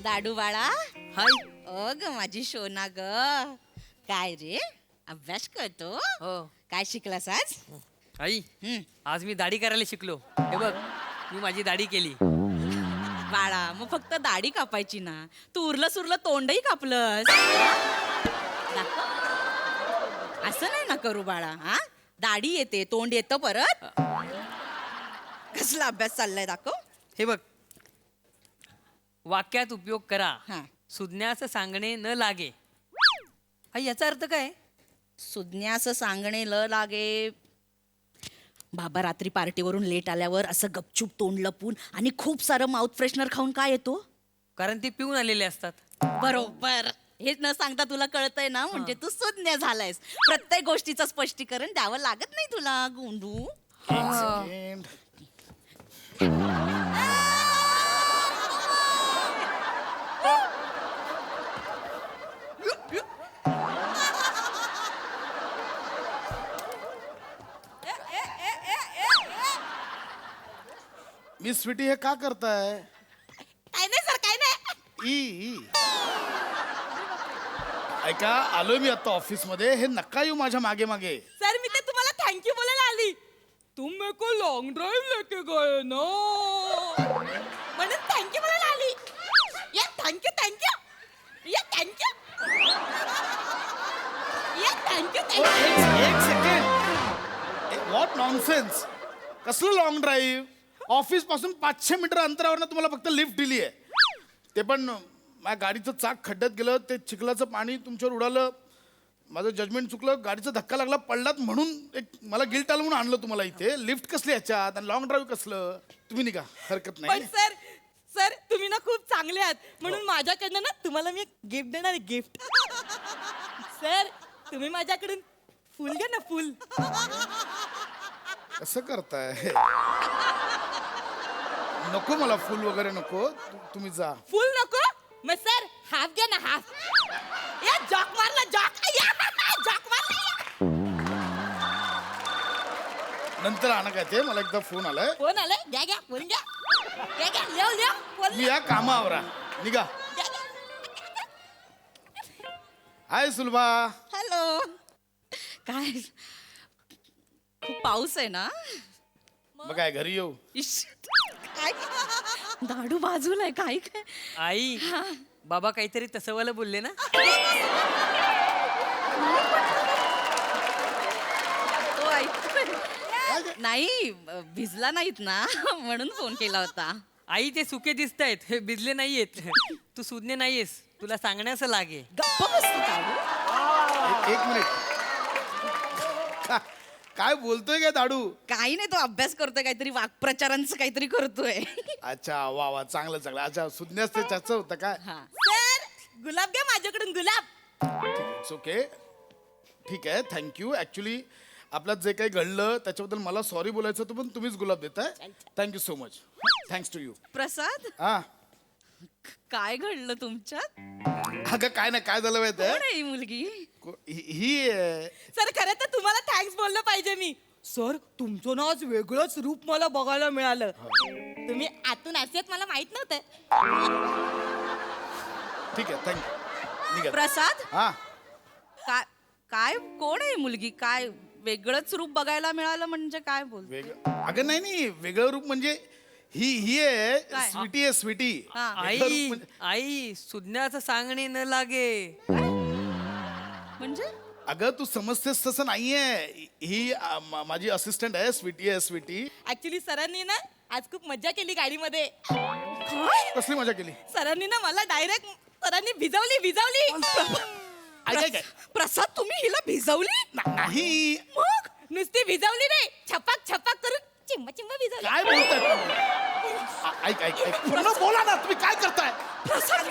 दाडू बाळा, हाय. ग माझी शोना ग. काय रे, अभ्यास करतो? हो. काय शिकलास आज? आई, हं. आज मी दाढी करायला शिकलो. हे बघ, मी माझी दाढी केली. बाळा, मग फक्त दाढी कापायची ना, तू उरलं सुरलं तोंडही कापलंस. दाखव. असं नाही ना करू बाळा. हा, दाढी येते, तोंड येतं परत. कसला अभ्यास चाललाय दाखव. हे बघ, वाक्यात उपयोग करा, हा. सुज्ञास सांगणे न लागे. आई, याचा अर्थ काय? सुज्ञास सांगणे ल लागे. बाबा रात्री पार्टीवरून लेट आल्यावर असं गपचूप तोंड लपून आणि खूप सारं माउथ फ्रेशनर खाऊन काय येतो? कारण ते पिऊन आलेले असतात. बरोबर. हेच न सांगता तुला कळतंय ना, म्हणजे तू सुज्ञ झालायस. प्रत्येक गोष्टीचं स्पष्टीकरण द्यावं लागत नाही तुला, गोंडू. एक सेकंड. मी स्वीटी हे का करताय? काय नाही सर, काय नाही. ई ऐका, आलोय मी आता ऑफिस मध्ये. हे नका येऊ माझ्या मागे मागे. सर, मी ते तुम्हाला थँक्यू बोलायला आली. तुम मेरे को लॉन्ग ड्राइव लेके गए ना, म्हणून थँक्यू बोलायला आली. या थँक्यू थँक्यू, या थँक्यू, या थँक्यू एक सेकंड. What nonsense. कसलं लॉंग ड्राईव्ह? ऑफिस पासून 500 मीटर अंतरावर तुम्हाला फक्त लिफ्ट दिली आहे, ते पण माझ्या गाडीचं चाक खड्ड्यात गेलं, ते चिखलाचं पाणी तुमच्यावर उडालं, माझं जजमेंट चुकलं, गाडीचा धक्का लागला, पडलात म्हणून एक मला गिल्ट आलं म्हणून आणलं तुम्हाला इथे. लिफ्ट कसली याच्यात आणि लॉंग ड्राईव्ह कसलं? तुम्ही निघा, हरकत नाही. पण सर, सर तुम्ही ना खूप चांगले आहात, म्हणून माझ्याकडनं ना तुम्हाला मी एक गिफ्ट देणार आहे. गिफ्ट. सर, तुम्ही माझ्याकडून फुल घ्या ना, फुल. कसं करताय? नको, मला फुल वगैरे नको. तुम्ही जा. फुल नको मग सर हाफ घ्या ना, हाफ. या जॉक मारला, जॉक. जॉक मारला. नंतर आणा काय ते, मला एकदा फोन आलाय. फोन आलाय, घ्या घ्या, फोन घ्या. घ्या घ्या, लिव लिव, फोन मी या कामावर निघा. घ्या घ्या. हाय सुलभा. हॅलो. काय, खूप पाऊस आहे ना? मग काय घरी येऊ? इश, काय दाडू बाजूला आहे, काय काय? आई, बाबा काहीतरी तसं वाला बोलले ना. तो ऐकतोय. नाही, भिजला नाहीत ना, म्हणून फोन केला होता. आई, ते सुके दिसत आहेत, हे भिजले नाहीयेत. तू सुज्ञ नाहीयेस, तुला सांगण्यास लागे. गप्प बसतो दाडू. एक मिनिट. काय बोलतोय काय दाडू? काही नाही, तो अभ्यास करतोय, काहीतरी वाक्प्रचारांचं काहीतरी करतोय. अच्छा, वा वा, चांगलं चांगलं. अच्छा, सुज्ञास ते त्याचं होतं काय? हा. सर, गुलाब घ्या माझ्याकडून, गुलाब. It's okay. ठीक आहे, थँक्यू. ऍक्च्युली आपल्यात जे काही घडलं त्याच्याबद्दल मला सॉरी बोलायचं होतं, पण तुम्हीच गुलाब देताय. Thank you so much. Thanks to you. Prasad, हा, काय घडलं तुमच्यात? अगं काय नाही, काय झालं माहिती कोण आहे ही मुलगी? ही सर, खरं तर तुम्हाला थँक्स बोललं पाहिजे मी. सर, तुमचं ना आज वेगळंच रूप मला बघायला मिळालं. तुम्ही आतून असेच मला माहित नव्हतं. ठीक आहे, थँक्यू. निघा. प्रसाद, हा, काय काय कोण आहे ही मुलगी? काय वेगळंच रूप बघायला मिळालं म्हणजे काय बोल? अगं नाही नाही, वेगळं रूप म्हणजे ही आहे काय? स्वीटी आहे, स्वीटी. हा. वेगळं रूप आई, म्हणजे- आई, सुज्ञाचं सांगणे न लागे. म्हणजे अगं तू समजतेस तसं नाहीये. ही माझी असिस्टंट आहे, स्वीटी आहे, स्वीटी. ऍक्च्युली सरांनी ना आज खूप मज्जा केली गाडीमध्ये. काय? कसली मजा केली? सरांनी ना मला डायरेक्ट सरांनी भिजवली. ऐक ऐक ऐक. प्रसाद, तुम्ही हिला भिजवली? नाही, मग नुसती भिजवली नाही, छपाक छपाक करून चिंब चिंब भिजवली. काय बोलताय तुम्ही? ऐक ऐक ऐक, पूर्ण बोला ना, तुम्ही काय करताय? प्रसाद,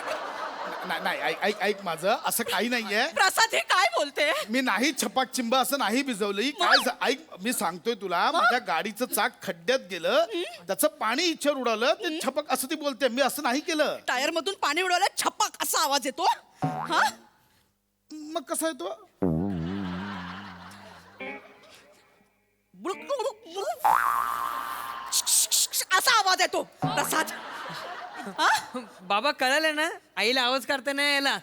नाही ऐक ऐक ऐक, माझं असं काही नाहीये. प्रसाद हे काय बोलते? मी नाही छपाक चिंब असं नाही भिजवली. काय ऐक, मी सांगतोय तुला, माझ्या गाडीचं चाक खड्ड्यात गेलं, त्याचं पाणी इच्छेवर उडालं, ते छपाक असं ती बोलते. मी असं नाही केलं. टायर मधून पाणी उडवलं, छपाक असा आवाज येतो. हा, मग कसं आहे तो? असा आवाज येतो. प्रसाद, बाबा कळालं ना आईला आवाज काढता नाही यायला.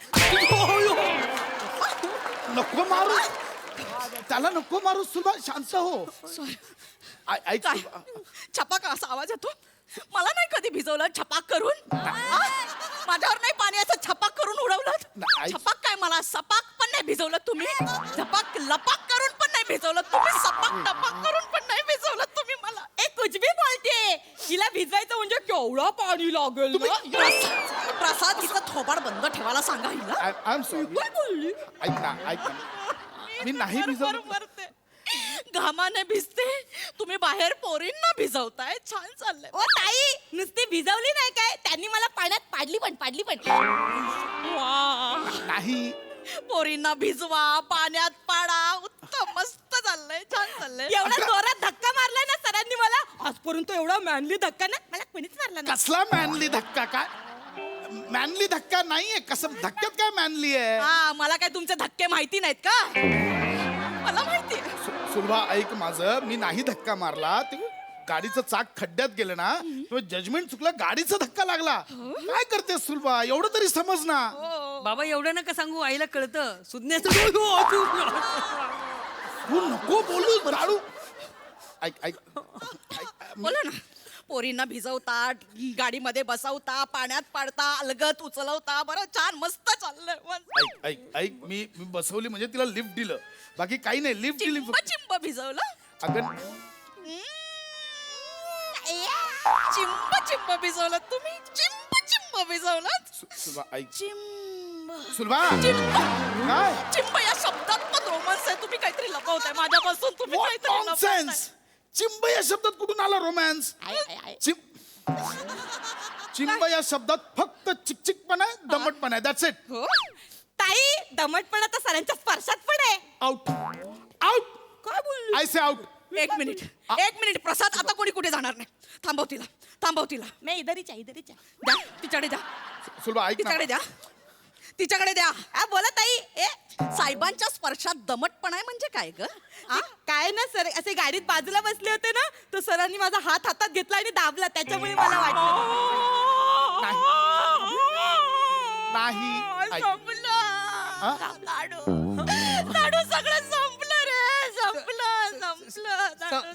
नको मारू त्याला, नको मारू सुलभा, शांत हो. ऐक काय सुलभा. छपाक असा आवाज येतो. मला नाही कधी भिजवलं छपाक करून. हा? माझ्यावर नाही पाण्याचं छपाक करून उडवलं. नाही, आई- छपाक काय, मला सपाक पण नाही भिजवलं तुम्ही. झपाक लपाक करून पण नाही भिजवलं तुम्ही. सपाक टपाक करून पण नाही भिजवलं तुम्ही मला. ए कुछ भी बोलते. हिला भिजवायचं म्हणजे केवढा पाणी लागेल ना? प्रसाद हिचं थोबाड बंद ठेवायला सांगा हिला. I am sorry. काय बोलली? ऐक ना, ऐक ना. मी नाही भिजवलं. मरते. घामाने भिजते, तुम्ही बाहेर पोरींना भिजवताय. छान चाललंय. ओ ताई, नुसती भिजवली नाही काय, त्यांनी मला पाण्यात पाडली पण. वा. नाही. पोरींना भिजवा, पाण्यात पाडा. उत्तम, मस्त चाललंय, छान चाललंय. एवढा जोरात धक्का मारलाय ना सरांनी मला. आजपर्यंत एवढा मॅनली धक्का ना मला कोणीच मारला नाही. कसला मॅनली धक्का? काय मॅनली धक्का नाहीये. कसं धक्क्यात काय मॅनली आहे? हा, मला काय तुमचे धक्के माहिती नाहीत का? मला माहिती. सुलभा ऐक माझं, मी नाही धक्का मारला. ते गाडीचं चाक खड्ड्यात गेलं ना, तेव्हा जजमेंट चुकलं, गाडीचा धक्का लागला. काय करते सुलभा, एवढं तरी समज ना. बाबा एवढं नका सांगू, आईला कळतं. सुज्ञाचं तू नको बोलू दारू. ऐक ऐक बोला ना. पोरींना भिजवता, गाडीमध्ये बसवता, पाण्यात पाडता, अलगत उचलवता. बरं, छान मस्त चाललंय. ऐक ऐक ऐक मी बसवली म्हणजे तिला लिफ्ट दिलं, बाकी काही नाही. लिफ्ट दिली चिंब चिंब भिजवलं. अगं चिंब चिंब भिजवलं तुम्ही. चिंब चिंब भिजवलं. सुलभा ऐक. चिंब सुलभा चिंब काय चिंब या शब्दात पण रोमन्स आहे. तुम्ही काहीतरी लपवताय माझ्यापासून. तुम्ही What काहीतरी लपवताय. nonsense! चिंब या शब्दात कुठून आला रोमॅन्स? चिंब या शब्दात फक्त चिकचिकपणा आहे, दमटपणा आहे. That's it. हो? ताई, दमटपणा तर सरांच्या स्पर्शात पण आहे. Out out. काय बोलली? I say out. एक मिनिट प्रसाद, आता कोणी कुठे जाणार नाही. थांबव तिला. मैं इधरच आहे. द्या, तिच्याकडे द्या. सुलभा ऐक ना. तिच्याकडे द्या. बोला ताई. साहेबांच्या स्पर्शात दमटपणा आहे म्हणजे काय ग? काय ना सर, असे गाडीत बाजूला बसले होते ना, तर सरांनी माझा हात हातात घेतला आणि दाबला, त्याच्यामुळे मला वाटलं. नाही ऐक. हा? लाडू सगळं संपलं रे.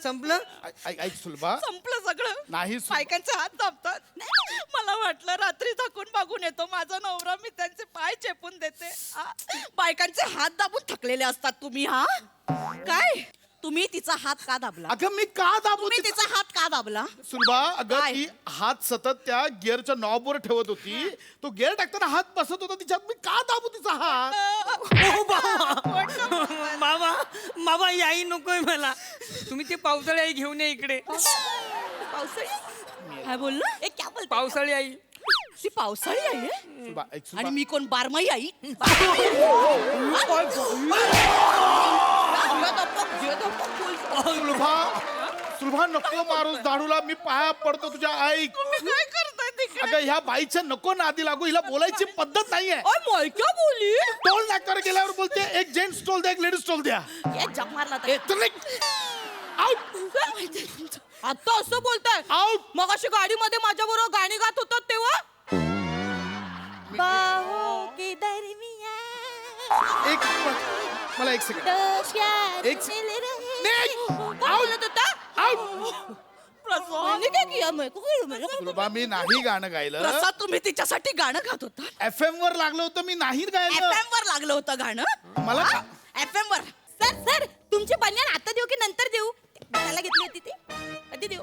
संपलं. ऐक सुलभा. संपलं सगळं. नाही सुलभा. बायकांचे हात दाबतात. मला वाटलं रात्री थकून मागून येतो माझा नवरा, मी त्यांचे पाय चेपून देते. बायकांचे हात दाबून थकलेले असतात तुम्ही. हा काय, तुम्ही तिचा हात का दाबला? अगं मी का दाबू तुम्ही तिचा? तिचा हात का दाबला? सुलभा अगं काय? ती हात सतत त्या गिअरच्या नॉबवर ठेवत होती. तो गिअर टाकताना हात बसत होता तिच्यात. मी का दाबू तिचा हात? बाबा आई नकोय मला. तुम्ही ते पावसाळी आई घेऊन या इकडे. पावसाळी काय बोललं? ए, क्या बोलते? पावसाळी आई. ती पावसाळी आई आहे सुलभा ऐक. आणि सुलभा मी कोण बारमाही आई? सुलभा नको मारूस दारूला. मी पाया पडतो तुझ्या. ऐक तुम्ही काय करताय तिकडे? अगं ह्या बाईच्या नको नादी लागू. हिला बोलायची पद्धत नाहीये. ओय, मैं क्या बोली? टोल नाक्यावर गेल्यावर बोलते एक जेंट्स टोल द्या, एक लेडीज टोल द्या. ए, जप मारला तर. आउट आता असं बोलताय? आउट. मग अशी गाडीमध्ये माझ्या बरोबर गाणी गात होतात तेव्हा. बाहों के दरमियान एक मला एक सेकंड. दो प्यार एक मिल रहे. नाही. काय बोलत होता? आउट. मैंने क्या किया? मैं को सुलभा मी नाही गाणं गायलं. प्रसाद, तुम्ही तिच्यासाठी गाणं गात होता. FM वर लागलं होतं. मी नाही गायलं. FM वर लागलं होतं गाणं. मला FM वर. सर तुमची बनियान आता देऊ की नंतर देऊ? त्याला घेतली होती ती, कधी देऊ?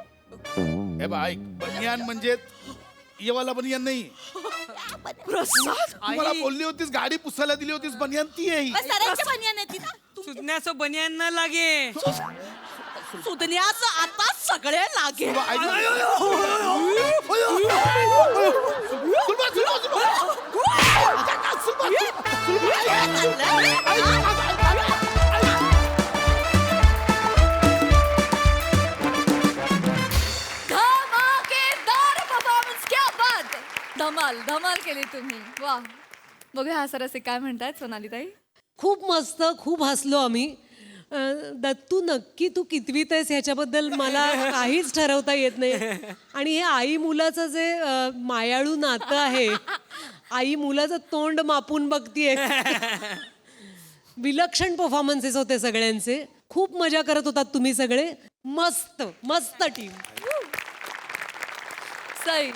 हे बा ऐक, बनियान म्हणजे ये वाला बनियान नाही. प्रसाद, मला बोलली होतीस गाडी पुसायला दिली होतीस, बनियान ती आहे ही. सरांची बनियान आहे ती ना. सुज्ञाचं बनियान न लागे. सुधन्याचं आता सगळे लागे. सुलभा, ऐक ना. सुलभा, सुलभा, सुलभा. धमाकेदार परफॉर्मन्स, क्या बात आहे. धमाल केली तुम्ही. वा, बघूया हा सरसे काय म्हणतायत सोनालीताई. खूप मस्त, खूप हसलो आम्ही. दत्तू नक्की तू कितवीत आहेस ह्याच्याबद्दल मला काहीच ठरवता येत नाही आणि हे आई मुलाचं जे मायाळू नातं आहे, आई मुलाचं तोंड मापून बघतीये. विलक्षण परफॉर्मन्सेस होते सगळ्यांचे. खूप मजा करत होतात तुम्ही सगळे. मस्त मस्त टीम. सई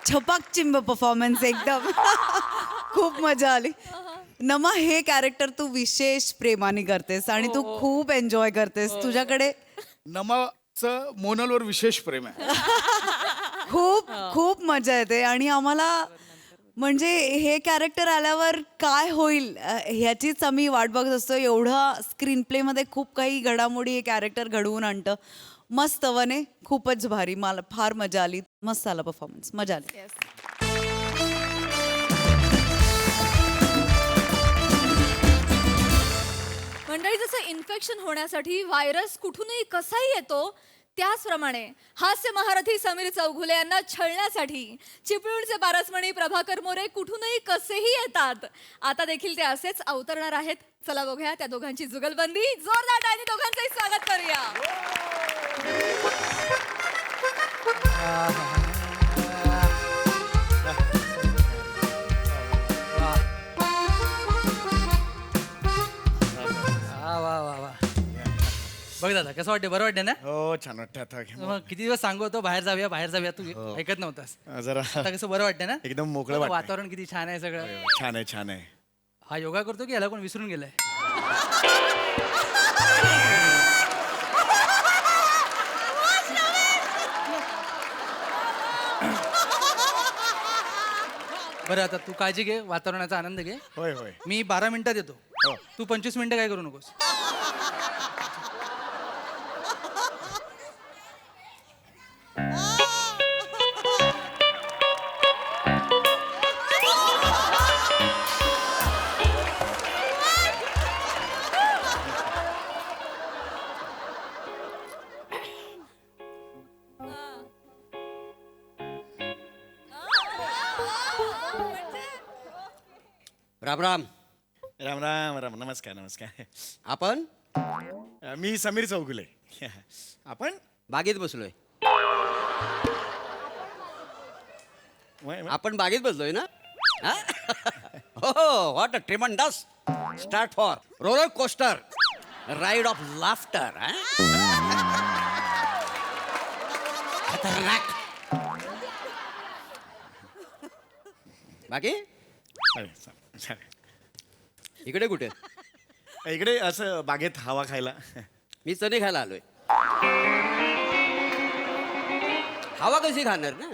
छपाक चिंब परफॉर्मन्स एकदम. खूप मजा आली. नमा, हे कॅरेक्टर तू विशेष प्रेमाने करतेस आणि तू खूप एन्जॉय करतेस. तुझ्याकडे नमाचं मोनलवर विशेष प्रेम आहे. खूप खूप मजा येते आणि आम्हाला म्हणजे हे कॅरेक्टर आल्यावर काय होईल ह्याचीच आम्ही वाट बघत असतो. एवढं स्क्रीन प्लेमध्ये खूप काही घडामोडी हे कॅरेक्टर घडवून आणतं. मस्त वने, खूपच भारी. मला फार मजा आली. मस्त आला परफॉर्मन्स, मजा आली. मंडळी, जसं इन्फेक्शन होण्यासाठी व्हायरस कुठूनही कसाही येतो, त्याचप्रमाणे हास्य महारथी समीर चौघुले यांना छळण्यासाठी चिपळूणचे पारसमणी प्रभाकर मोरे कुठूनही कसेही येतात. आता देखील ते असेच अवतरणार आहेत. चला बघूया त्या दोघांची जुगलबंदी. जोरदार टाळ्यांनी दोघांचंही स्वागत करूया. वा वा वा वा. बघ दादा, कसं वाटते? बरं वाटते ना? हो, छान वाटतं आता. मग किती दिवस सांगू होतो बाहेर जाऊया तू ऐकत नव्हतास. जरा आता कसं बरं वाटतं ना? एकदम मोकळं वाटतंय. वातावरण किती छान आहे सगळं. छान आहे, छान आहे. हा योगा करतो की याला कोण विसरून गेलाय? बरं, आता तू काळजी घे, वातावरणाचा आनंद घे. होय होय. मी 12 मिनिटात येतो. हो. तू 25 मिनिटं काय करू नकोस. राम राम. राम राम राम. नमस्कार नमस्कार. आपण मी समीर चौगुले. आपण बागेत बसलोय. वय- वय. आपण बागेत बसलोय ना? हा? हो, what a tremendous start for roller coaster ride of laughter. खतरनाक. बाकी अरे, छान. इकडे कुठे? इकडे असं बागेत हवा खायला. मी चणे खायला आलोय. हवा कशी खाणार ना?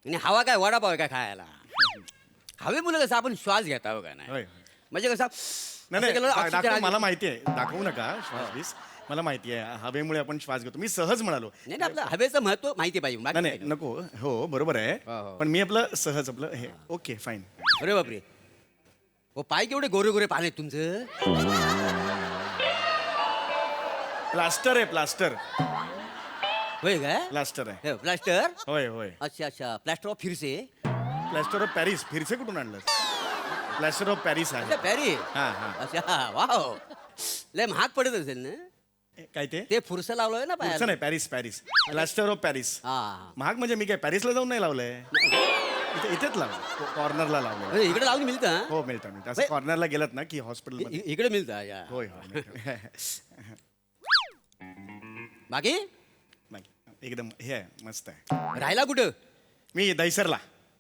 आणि हवा काय वडापाव आहे काय खायला? हवे मुलं कसं आपण श्वास घेता हो का नाही? होय. म्हणजे कसं नाही नाही, असं केलं oxygen दाखव, आली. मला माहिती आहे. दाखवू नका श्वास बीस. मला माहिती आहे हवेमुळे आपण श्वास घेतो. मी सहज म्हणालो. नाही नाही, आपलं हवेचं महत्व माहिती पाहिजे. बाकी नाही नाही, काही नको. हो, बरोबर आहे. हो, हो. पण मी आपलं सहज आपलं हे ओके फाईन. नाही. अरे बापरे, हो पाय केवढे गोरे गोरे पाले तुमचं. प्लास्टर आहे, प्लास्टर. होय काय? प्लास्टर आहे. प्लास्टर. होय होय. अच्छा अच्छा, प्लास्टर ऑफ फिरसे. Plaster of Paris. फिरसे कुठून आणलं? प्लास्टर ऑफ पॅरिस आहे. अच्छा पॅरी. हा हा. अच्छा वाव, लय महाग पडत असेल ना काय ते? ते फुरसं लावलंय ना पुढचं पायाला. नाही, Paris Paris. Plaster of Paris. हा, महाग म्हणजे मी काय पॅरिसला जाऊन नाही लावलंय. इथेच लावलं, कॉर्नरला लावलं. म्हणजे इकडे लावून मिळतं हा? हो, मिळतं मिळतं. असं कॉर्नरला गेलात ना की हॉस्पिटलमध्ये. इकडे मिळतं या. होय होय मिळतं. बाकी बाकी एकदम हे आहे, मस्त आहे. राहायला कुठं? मी दहिसरला.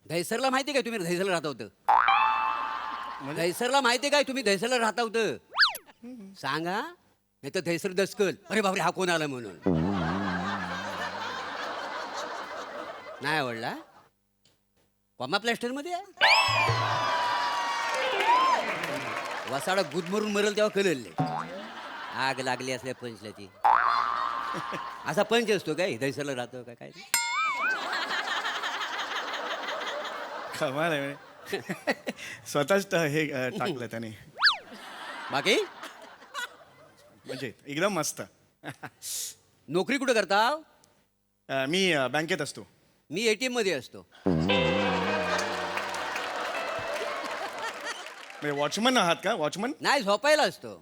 दहिसरला माहिती काय तुम्ही दहिसरला राहता होतं? दहिसरला माहिती काय तुम्ही दहिसरला राहता होतं? सांगा, नाही तर दहिसर दसकल. अरे बापरे, हा कोण आला म्हणून. नाही आवडला? कॉमा प्लॅस्टर मध्ये आहे? वसाडा गुदमरून मरल तेव्हा कळले. आग लागली असल्या पंचला ती. असा पंच असतो काय दहिसरला राहतो का काय? कमाल आहे. स्वतःच हे टाकलं त्याने. बाकी म्हणजे एकदम मस्त. नोकरी कुठं करता? मी बँकेत असतो. मी ATM मध्ये असतो. वॉचमन आहात का? वॉचमन? नाही, झोपायला असतो.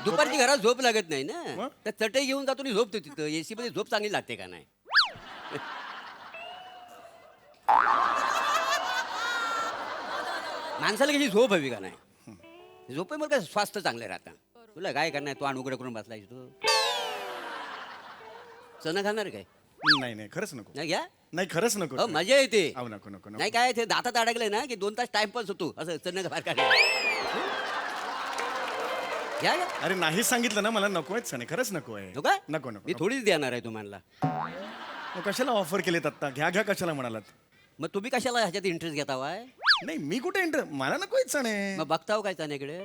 दुपारची घरात झोप लागत नाही ना तर चटई घेऊन जातो आणि झोपतो तिथं. एसी मध्ये झोप चांगली लागते का नाही? माणसाला कशी झोप हवी का नाही? झोपे मग काय स्वास्थ्य चांगलं राहतं. तुला काय करणार? तू अनुकडे करून बसलाय तू. चणा खाणार काय? नाही नाही खरंच नको. नाही घ्या. नाही खरंच नको. अहो, मजा येते. अहो, नको नको नको. नाही काय ते दातात अडकलंय ना की 2 तास टाइमपास होतो असं चणा बाहेर काढ. घ्या घ्या. अरे नाहीच सांगितलं ना मला नको आहेत सणे. खरंच नको आहे. नको? नको नको मी थोडीच देणार आहे तुम्हाला. मग कशाला ऑफर केलेत आत्ता? घ्या घ्या कशाला म्हणालात? मग तुम्ही कशाला ह्याच्यात इंटरेस्ट घेता वाय? नाही मी कुठे इंटर मला नको आहेत सणे. मग बघताव काय चण्याकडे?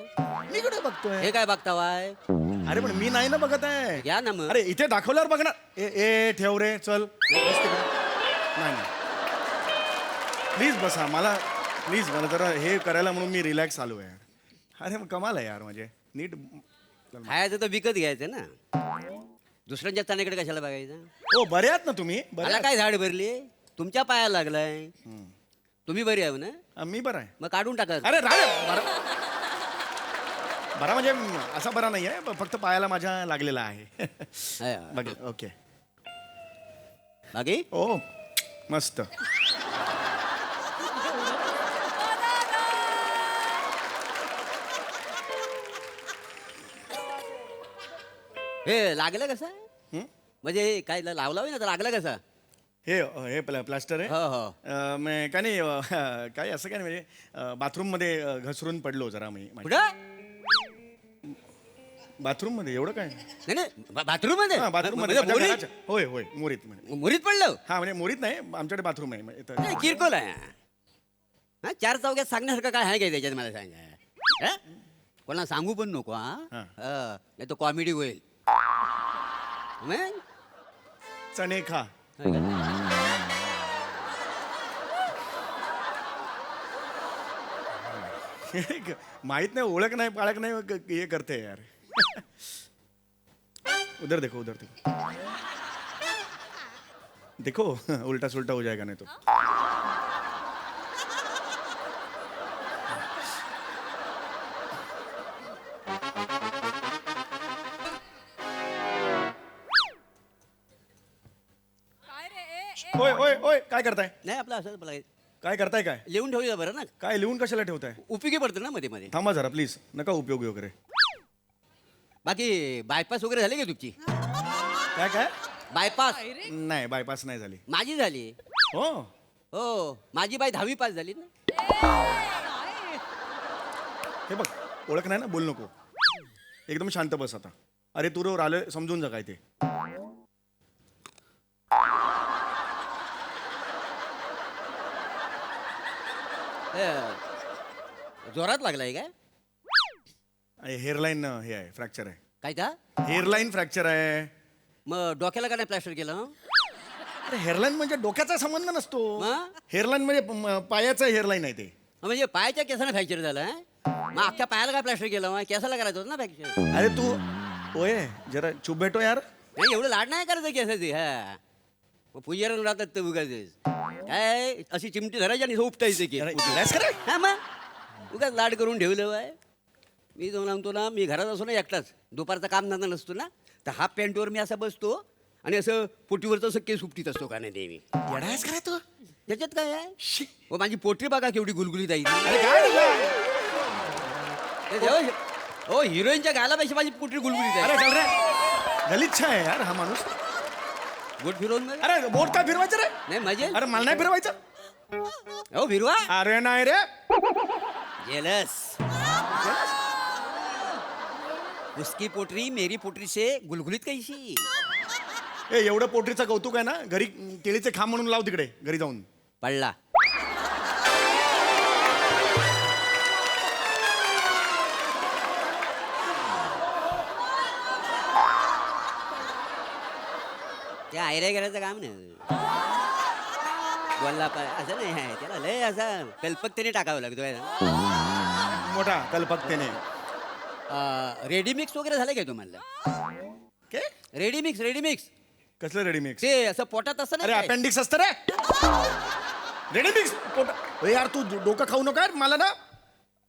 मी कुठे बघतोय? हे काय बघता वाय? अरे पण मी नाही ना बघत आहे. घ्या ना मग. अरे इथे दाखवल्यावर बघणार. ए ए ठेव रे चल बस तिकडे. नाही नाही प्लीज बसा. मला प्लीज मला जरा हे करायला म्हणून मी रिलॅक्स आलो आहे. अरे मग कमाल आहे यार. म्हणजे नीट खायचं तर विकत घ्यायचं ना. दुसऱ्यांच्या चण्याकडे कशाला बघायचं? ओ बरे आहात ना तुम्ही? बरे मला काय झाड भरली? तुमच्या पायाला लागलाय. तुम्ही बरी आहे ना? आहात? मी बरा आहे. मग काढून टाका. अरे राय बरा बरा म्हणजे असा बरा नाही आहे. फक्त पायाला माझ्या लागलेला आहे. बघ ओके. बाकी ओ मस्त. हे लागलं कसं? म्हणजे काय लावला ना तर लागलं कसं? हे प्लास्टर आहे. हो हो. काय नाही काय असं काय नाही म्हणजे बाथरूम मध्ये घसरून पडलो जरा मी. कुठं? बाथरूम मध्ये एवढं काय? नाही नाही बाथरूम मध्ये? बाथरूम मध्ये म्हणजे माझ्या मोरीत? घराच्या- होय होय मोरीत म्हणजे. मुरीत पडलं? हा म्हणजे मोरीत नाही आमच्याकडे बाथरूम आहे म्हणजे इथं. नाही, किरकोळ आहे. हा 4 चौक्यात सांगण्यासारखं काय आहे काय त्याच्यात मला सांगा. हा? कोणाला सांगू पण नको. हा हा. नाही तर कॉमेडी होईल. मग? चणे खा. माहित नाही ओळख नाही पाळख नाही हे करते यार. उधर देखो उधर देखो. देखो उल्टा सुल्टा हो जाएगा नहीं तो. ओय ओय ओय काय करताय? नाही आपलं असं बघायचं. काय करताय काय? लिहून ठेवूया बरं ना. काय लिहून कशाला ठेवताय? उपयोगी पडतं ना मध्ये मध्ये. थांबा जरा प्लीज नका उपयोगी वगैरे. बाकी बायपास वगैरे झाली का तुमची? काय काय? बायपास नाही बायपास नाही झाली. माझी झाली. हो हो माझी बाई 10वी पास झाली ना. हे बघ ओळख नाही ना बोल नको. एकदम शांत बस आता. अरे तू रोवर आलं समजून जा काय ते. जोरात लागलाय काय? हेअरलाईन हे आहे फ्रॅक्चर आहे. काय त्या? हेअरलाईन फ्रॅक्चर आहे. मग डोक्याला का नाही प्लॅस्टर केलं? अरे हेअरलाईन म्हणजे डोक्याचा संबंध नसतो. मग? हेअरलाईन म्हणजे पायाचं हेअरलाईन आहे ते. म्हणजे पायाच्या केसानं फ्रॅक्चर झालं हं? मग अख्ख्या पायाला काय प्लॅस्टर केलं? मग केसाला करायचं होतं ना फ्रॅक्चर. अरे तू ओय जरा चुप भेटो यार. नाही एवढं लाड नाही करायचं केसाची. हा मग पूजेला राहतात ते उगाच काय अशी चिमटी धरायची आणि उपटायचं की अरे, इलाज करा. हा मग उगाच लाड करून ठेवलं बाय. मी जाऊन आणतो ना मी घरात असो ना एकटाच दुपारचा काम धंदा नसतो ना तर हाफ पॅन्टवर मी असा बसतो आणि असं पोटीवरचं असं केस उपटीत असतो का नाही नेहमी. येडायच करा तू. त्याच्यात काय आहे? हो माझी पोटरी बघा केवढी गुलगुलीत आहे. अरे काय हो हिरोईनच्या गालापेक्षा माझी पोटरी गुलगुलीत अरे आहे. चल रे गलिच्छ आहे यार हा माणूस. बोट फिरवून मग? अरे बोट काय फिरवायचं रे? नाही मजे अरे मला नाही फिरवायचं. हो फिरवा. अरे नाही रे. जेलस उसकी पोटरी मेरी पोटरी से गुलगुलीत कैसी. ए एवढं पोटरीचं कौतुक आहे ना घरी केळीचे खांब म्हणून लाव तिकडे घरी जाऊन. पडला. त्या आयऱ्या गेल्याचं काम नाही. बोलला असं नाही आहे त्याला लय असा कल्पकतेने टाकावं लागतो. मोठा कल्पकतेने. रेडी मिक्स वगैरे झालं काय तुम्हाला? काय रेडी मिक्स कसलं रेडी मिक्स? ते असं पोटात असं अरे नाही काय? अपेंडिक्स असतं रे. रेडी मिक्स पोट. यार तू डोकं खाऊ नका मला ना.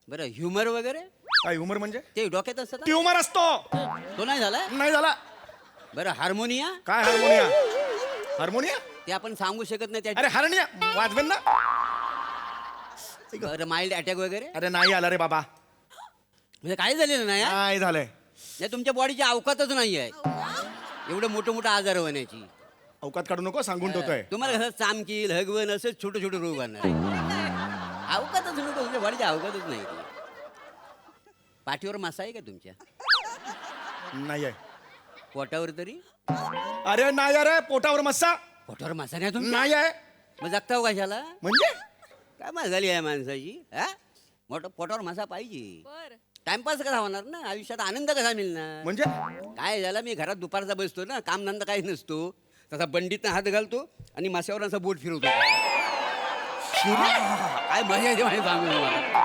बरं ह्युमर वगैरे काय ह्युमर म्हणजे ते डोक्यात असतं ना? ट्युमर असतो. तो नाही झाला नाही झाला. बरं हार्मोनिया काय हार्मोनिया? हार्मोनिया? ते आपण सांगू शकत नाही त्या अरे हरण्या वाजवेन ना. बरं माइल्ड अटॅक वगैरे अरे नाही आला रे बाबा. म्हणजे काय झालेलं नाही हा? नाही झालंय. नाही, तुमच्या बॉडीची अवकातच नाही आहे एवढं मोठं मोठं आजार होण्याची. अवकात काढू नको सांगून ठेवतोय. तुम्हाला कसं चामकील हगवण असं छोटे छोटे रोग आणणार अवकातच नको तुमच्या बॉडीची अवकातच नाही ती. पाठीवर मासा आहे का तुमच्या? नाही आहे. पोटावर तरी? अरे नाही अरे पोटावर मस्सा पोटावर मासा नाही तुमच्या? नाही आहे. मग जगता हो कशाला? म्हणजे काय मजा झाली आहे माणसाची हा? मोठं पोटावर मासा पाहिजे. टाइमपास कसा होणार ना, आयुष्यात आनंद कसा मिळणार? म्हणजे काय झालं, मी घरात दुपारचा बसतो ना, कामधंदा काही नसतो, तसा बंडीतनं हात घालतो आणि माशावर असा बोट फिरवतो. काय मजा येते माहिती सांगू तुम्हाला,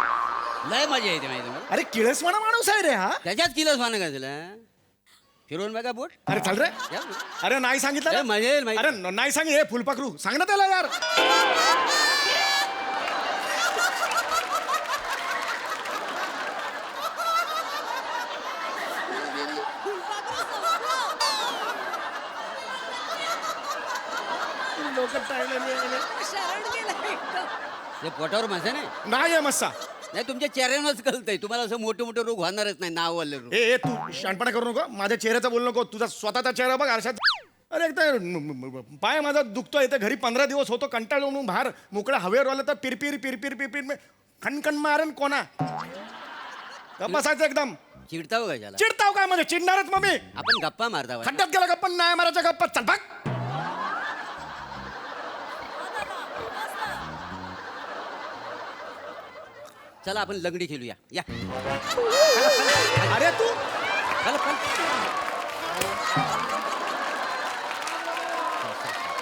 लय मजा येते माहिती तुम्हाला. अरे किळसवाणा माणूस आहे रे हा. त्याच्यात किलस वाहन का तुला फिरवून बघा बोट. अरे चाल रे. या ना. अरे नाही सांगितलं लय ना. मजा येईल माहिती. अरे नाही सांग हे फुलपाखरू सांग ना त्याला यार. ते पोटावर मासा नाही. नाही आहे मस्सा. नाही तुमच्या चेहऱ्यावरच कळतंय, तुम्हाला असं मोठे मोठे रोग होणारच नाही, नाव वाले रोग. ए तू शानपणा करू नको. माझ्या चेहऱ्याचा बोलू नको. तुझा स्वतःचा चेहरा बघ आरशात. अरे एक तर पाय माझा दुखतोय. इथे घरी 15 दिवस होतो, कंटाळलो म्हणून बाहेर मोकळ्या हवेवर आलं तर पिरपिर पिरपिर पिरपिर खणखण मारेन कोणा. बसायचं एकदम. चिडता हो कशाला? चिडताव काय म्हणजे चिडणारच मग मी. आपण गप्पा मारता वाटतं. खड्ड्यात गेला गप्पा नाही मारायच्या गप्पा. चल भाग. चला आपण लंगडी खेळूया या. अरे तू चला, चला.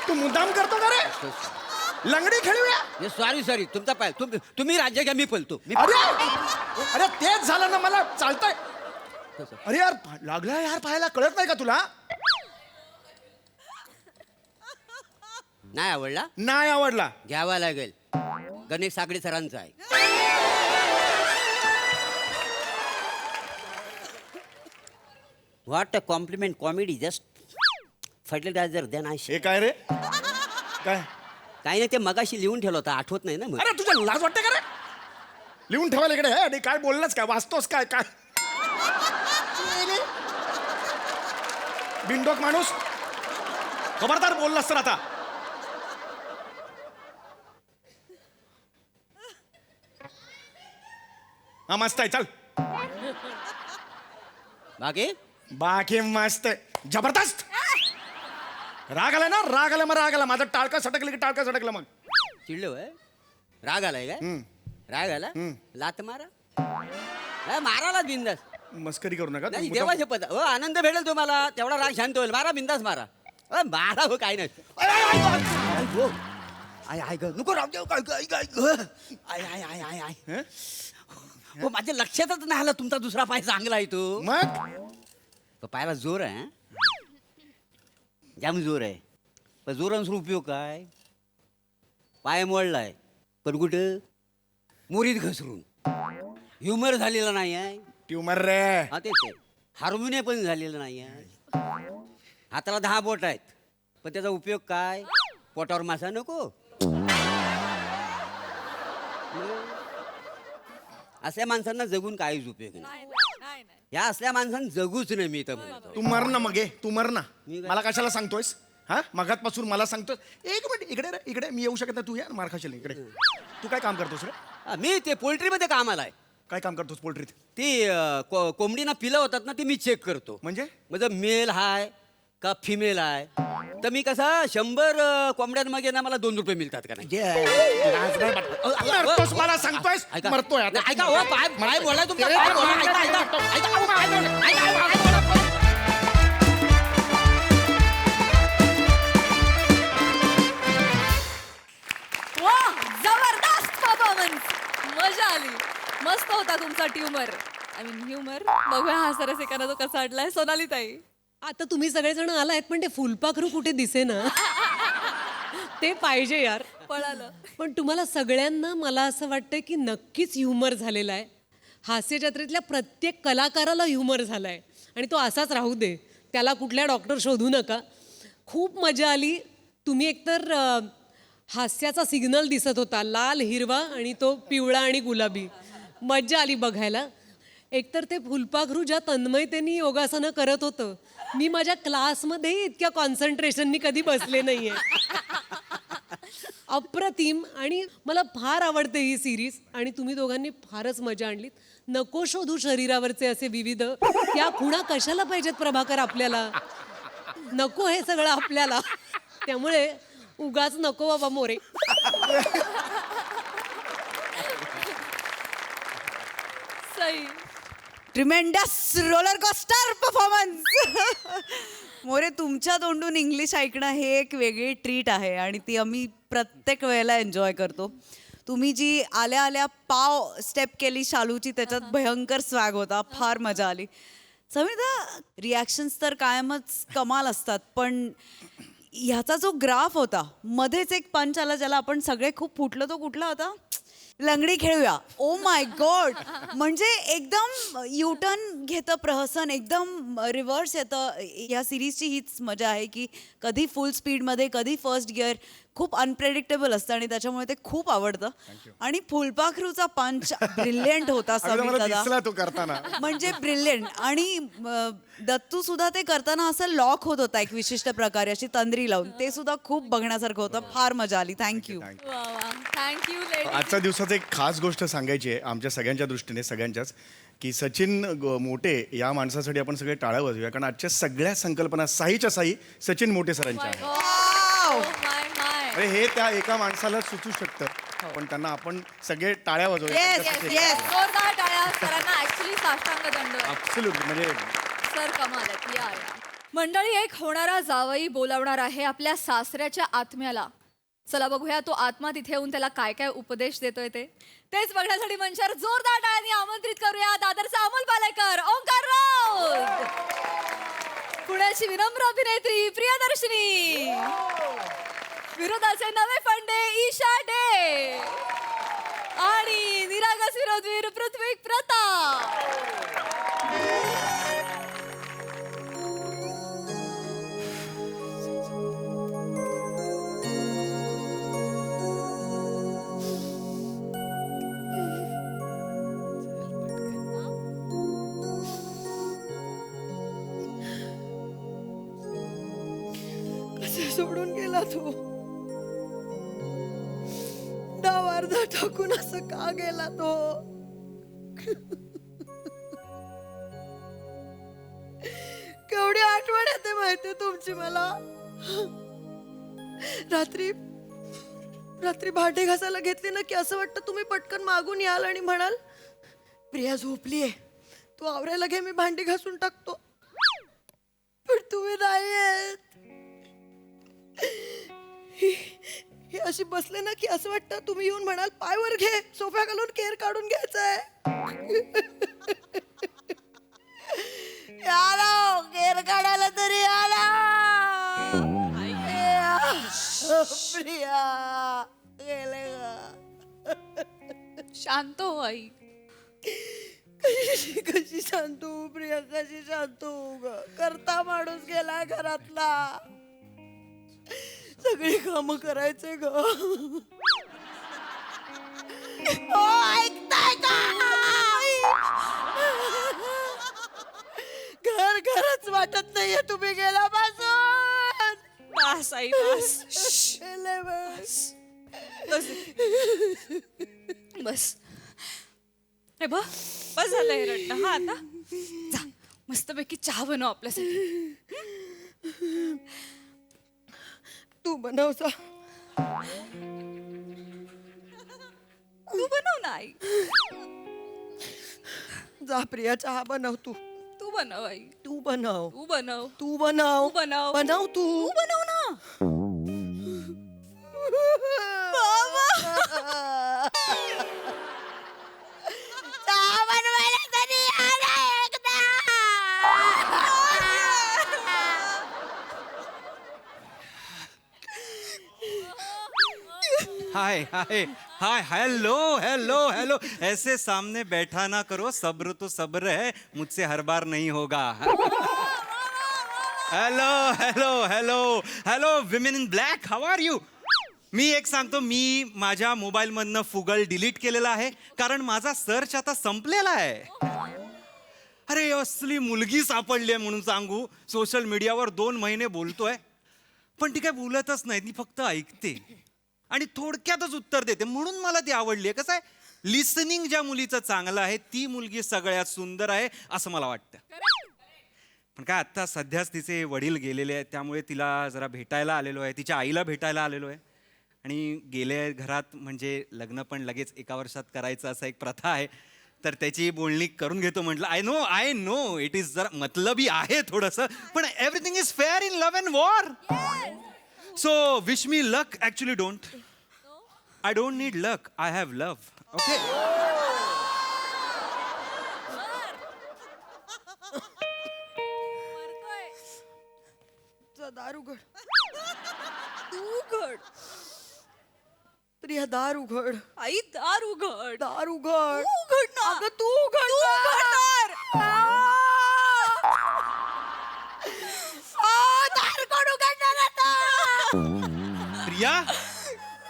तू मुद्दाम करतो का रे? लंगडी खेळूया. सॉरी सॉरी, तुमचा पाय तुम्ही राज्य घ्या, मी पलतो. मी अरे अरे तेच झालं ना मला. चालतंय. अरे यार लागला यार पाहायला, कळत नाही का तुला? नाही आवडला? नाही आवडला. घ्यावा लागेल. गणेश सागडे सरांचा आहे. What a compliment comedy, just fertilizer then I. हे काय रे? काय? काही नाही, ते मगाशी लिहून ठेवलं होतं, आठवत नाही ना मग. अरे तुझ्या लाज वाटते का रे? लिहून ठेवायला इकडे. अरे काय बोललास काय? वाचतोस काय? काय बिनडोक माणूस. खबरदार बोललास तर आता. हा मस्त आहे. चल बाकी बाकी मस्त आहे. जबरदस्त. राग आला ना? राग आला मग राग आला. माझं टाळका सटकलं की टाळका सटकलं मग. चिडलो आहे? राग आलाय काय? राग आला? लात मारा. नाही, माराला बिंदास. मस्करी करू नका. नाही तू देवाचे पद हो, आनंद भेटेल तुम्हाला, तेवढा राग शांत होईल. मारा बिंदास मारा. मारा हो, काही नाही. आय आय ग, नको राहू देऊ. I I I I I. हं? हो, माझ्या लक्षातच नाही आलं तुमचा दुसरा पाय चांगला आहे तो. मग तो पायाला जोर आहे हं? जाम जोर आहे. पण जोरांचा उपयोग काय? पाय मोडलाय पण कुठं? मोरीत घसरून. ह्युमर झालेला नाही आहे. ट्युमर रे. हा तेच आहे. हार्मोनियम पण झालेलं नाही आहे. हाताला 10 बोट आहेत, पण त्याचा उपयोग काय? पोटावर मासा नको. असल्या माणसांना जगून काहीच उपयोग नाही. ह्या असल्या माणसांना जगूच नाही मी तर म्हणतो. तू मर ना मग. तू मर ना. मी काय? मला कशाला सांगतोयस? हा मगातपासून मला सांगतोय. एक मिनिट इकडे रे. इकडे मी येऊ शकत नाही. तू या मार खाशील. इकडे तू काय काम करतोस रे? मी ते पोल्ट्रीमध्ये कामाला आहे. काय काम करतोस पोल्ट्रीत? ती कोंबडीना पिलं होतात ना, ती मी चेक करतो. म्हणजे म्हणजे मेल हाय का फिमेल आहे. तर मी कसा 100 कोंबड्यांमागे ना मला 2 रुपये मिळतात का नाही. मरतोस मला सांगतोयस? ऐका. मरतोय आता. नाही, ऐका हो, पाय बोला तुमचा, पाय बोला. ऐका, ऐका, ऐका, हो, पाय बोला. ऐका, ऐका, ऐका. वा, जबरदस्त परफॉर्मन्स. मजा आली. मस्त होता तुमचा ट्युमर. I mean humour. बघूया हा सरस एकाना तो कसा अडलाय. सोनाली ताई, आता तुम्ही सगळेजण आलायत पण ते फुलपाखरू कुठे दिसे ना. ते पाहिजे यार. पळालं. पण तुम्हाला सगळ्यांना मला असं वाटतं की नक्कीच ह्युमर झालेला आहे. हास्य जत्रेतल्या प्रत्येक कलाकाराला ह्युमर झालाय आणि तो असाच राहू दे. त्याला कुठल्या डॉक्टर शोधू नका. खूप मजा आली. तुम्ही एकतर हास्याचा सिग्नल दिसत होता, लाल, हिरवा आणि तो पिवळा आणि गुलाबी. मज्जा आली बघायला. एकतर ते फुलपाखरू ज्या तन्मयतेने योगासनं करत होतं, मी माझ्या क्लासमध्ये इतक्या कॉन्सन्ट्रेशननी कधी बसले नाहीये. अप्रतिम. आणि मला फार आवडते ही सिरीज आणि तुम्ही दोघांनी फारच मजा आणलीत. नको शोधू शरीरावरचे असे विविध, त्या खुणा कशाला पाहिजेत प्रभाकर आपल्याला. नको हे सगळं आपल्याला. त्यामुळे उगाच नको बाबा More. Sai. Tremendous roller coaster performance. More, तुमच्या तोंडून इंग्लिश ऐकणं हे एक वेगळी ट्रीट आहे आणि ती आम्ही प्रत्येक वेळेला एन्जॉय करतो. तुम्ही जी आल्या आल्या पाव स्टेप केली शालूची, त्याच्यात भयंकर स्वॅग होता. फार मजा आली. समिता, रिॲक्शन्स तर कायमच कमाल असतात, पण ह्याचा जो ग्राफ होता, मध्येच एक पंच आला ज्याला आपण सगळे खूप फुटलो, तो कुठला होता? लंगडी खेळूया. Oh my God. म्हणजे एकदम युटर्न घेतं प्रहसन, एकदम रिव्हर्स येतं. या सिरीजची हीच मजा आहे की कधी फुल स्पीडमध्ये, कधी फर्स्ट गिअर. खूप अनप्रेडिक्टेबल असतं आणि त्याच्यामुळे ते खूप आवडतं. आणि फुलपाखरूचा पंच ब्रिलियंट होता समीर मला दादा. दिसला तो करताना. म्हणजे ब्रिलियंट. आणि दत्तू सुद्धा ते करताना असं लॉक होत होता एक विशिष्ट प्रकारे, अशी तंद्री लावून. ते सुद्धा खूप बघण्यासारखं होतं. फार मजा आली. थँक्यू. Thank you lady. आजच्या दिवसाचं एक खास गोष्ट सांगायची आहे आमच्या सगळ्यांच्या दृष्टीने, सगळ्यांच्याच, की सचिन मोठे या माणसासाठी आपण सगळे टाळ्या वाजवूया, कारण आजच्या सगळ्या संकल्पना साईच्या साई सचिन मोठे सरांच्या आहेत. अरे हे त्या एका माणसाला सुचू शकतं, पण त्यांना आपण सगळे टाळ्या वाजवूया. जोरदार टाळ्या सरांना. ऍक्च्युली साष्टांग दंड. ॲब्सोल्युटली. म्हणजे सर कमाल आहेत. या. मंडळी, एक होणारा जावई बोलावणार आहे आपल्या सासऱ्याच्या आत्म्याला. चला बघूया तो आत्मा तिथे येऊन त्याला काय काय उपदेश देतोय तेच बघण्यासाठी मंचावर जोरदार टाळ्यांनी आमंत्रित करूया दादरचा अमोल पालेकर, ओंकार राऊत, पुण्याची विनम्र अभिनेत्री प्रियदर्शनी, विरोधाचे नवे फंडे ईशा डे आणि निरागस विरोधवीर पृथ्वी प्रताप. सोडून गेला तो. डाव अर्धा टाकून असं का गेला तो? केवढी आठवण येते माहितीये तुमची मला. रात्री भांडे घासायला घेतली ना की असं वाटतं तुम्ही पटकन मागून याल आणि म्हणाल, प्रिया झोपलीये, तू आवरायला घे, मी भांडी घासून टाकतो. पण तुम्ही नाही येत. हे अशी बसले ना की असं वाटतं तुम्ही येऊन म्हणाल, पायवर घे, सोफ्या घालून केर काढून घ्यायचंय. आला केर काढायला तरी आला. प्रिया गेले ग. शांत हो आई. कशी शांत हो प्रिया, कशी शांत हो ग. करता माणूस गेला घरातला, सगळी कामं करायचे ग. ऐकताय का? घरच वाटत नाहीये तुम्ही गेल्यापासून. बस आई बस. बस. हे बघ, बस झालं हे रडणं. हा आता जा, मस्तपैकी चहा बनव आपल्यासाठी. तू बनव जा. तू बनव ना आई. जा प्रिया, चहा बनव. तू बनव आई. तू बनव. तू बनव. तू बनव. तू बनव. बनव तू. बनव ना. चहा बनवायला तरी आला एकदा. हाय हाय हाय हेलो हेलो हेलो ऐसे सामने बैठा ना करो, सब्र तो सब्र है, मुझसे हर बार नहीं होगा. Hello hello hello hello women in black, how are you? मी एक सांगतो, मी माझ्या मोबाईलमधनं फुगल डिलीट केलेला आहे कारण माझा सर्च आता संपलेला आहे. अरे असली मुलगी सापडली आहे म्हणून सांगू, सोशल मीडियावर 2 महिने बोलतोय पण ती काय बोलतच नाही, ती फक्त ऐकते आणि थोडक्यातच उत्तर देते, म्हणून मला ती आवडली आहे. कसं आहे, लिसनिंग ज्या मुलीचं चांगलं आहे ती मुलगी सगळ्यात सुंदर आहे असं मला वाटतं. पण काय आत्ता सध्याच तिचे वडील गेलेले आहेत, त्यामुळे तिला जरा भेटायला आलेलो आहे, तिच्या आईला भेटायला आलेलो आहे. आणि गेले घरात म्हणजे लग्न पण लगेच 1 वर्षात करायचं असं एक प्रथा आहे, तर त्याची बोलणी करून घेतो म्हटलं. आय नो इट इज जरा मतलबी आहे थोडंसं, पण everything is fair in love and war. So wish me luck. Actually I don't need luck, I have love. Okay. दार उघड, तू उघड. प्रिया दार उघड. आई दार उघड. दार उघड. उघड ना. अगं तू उघड ना. दार कोण उघडणार आता? प्रिया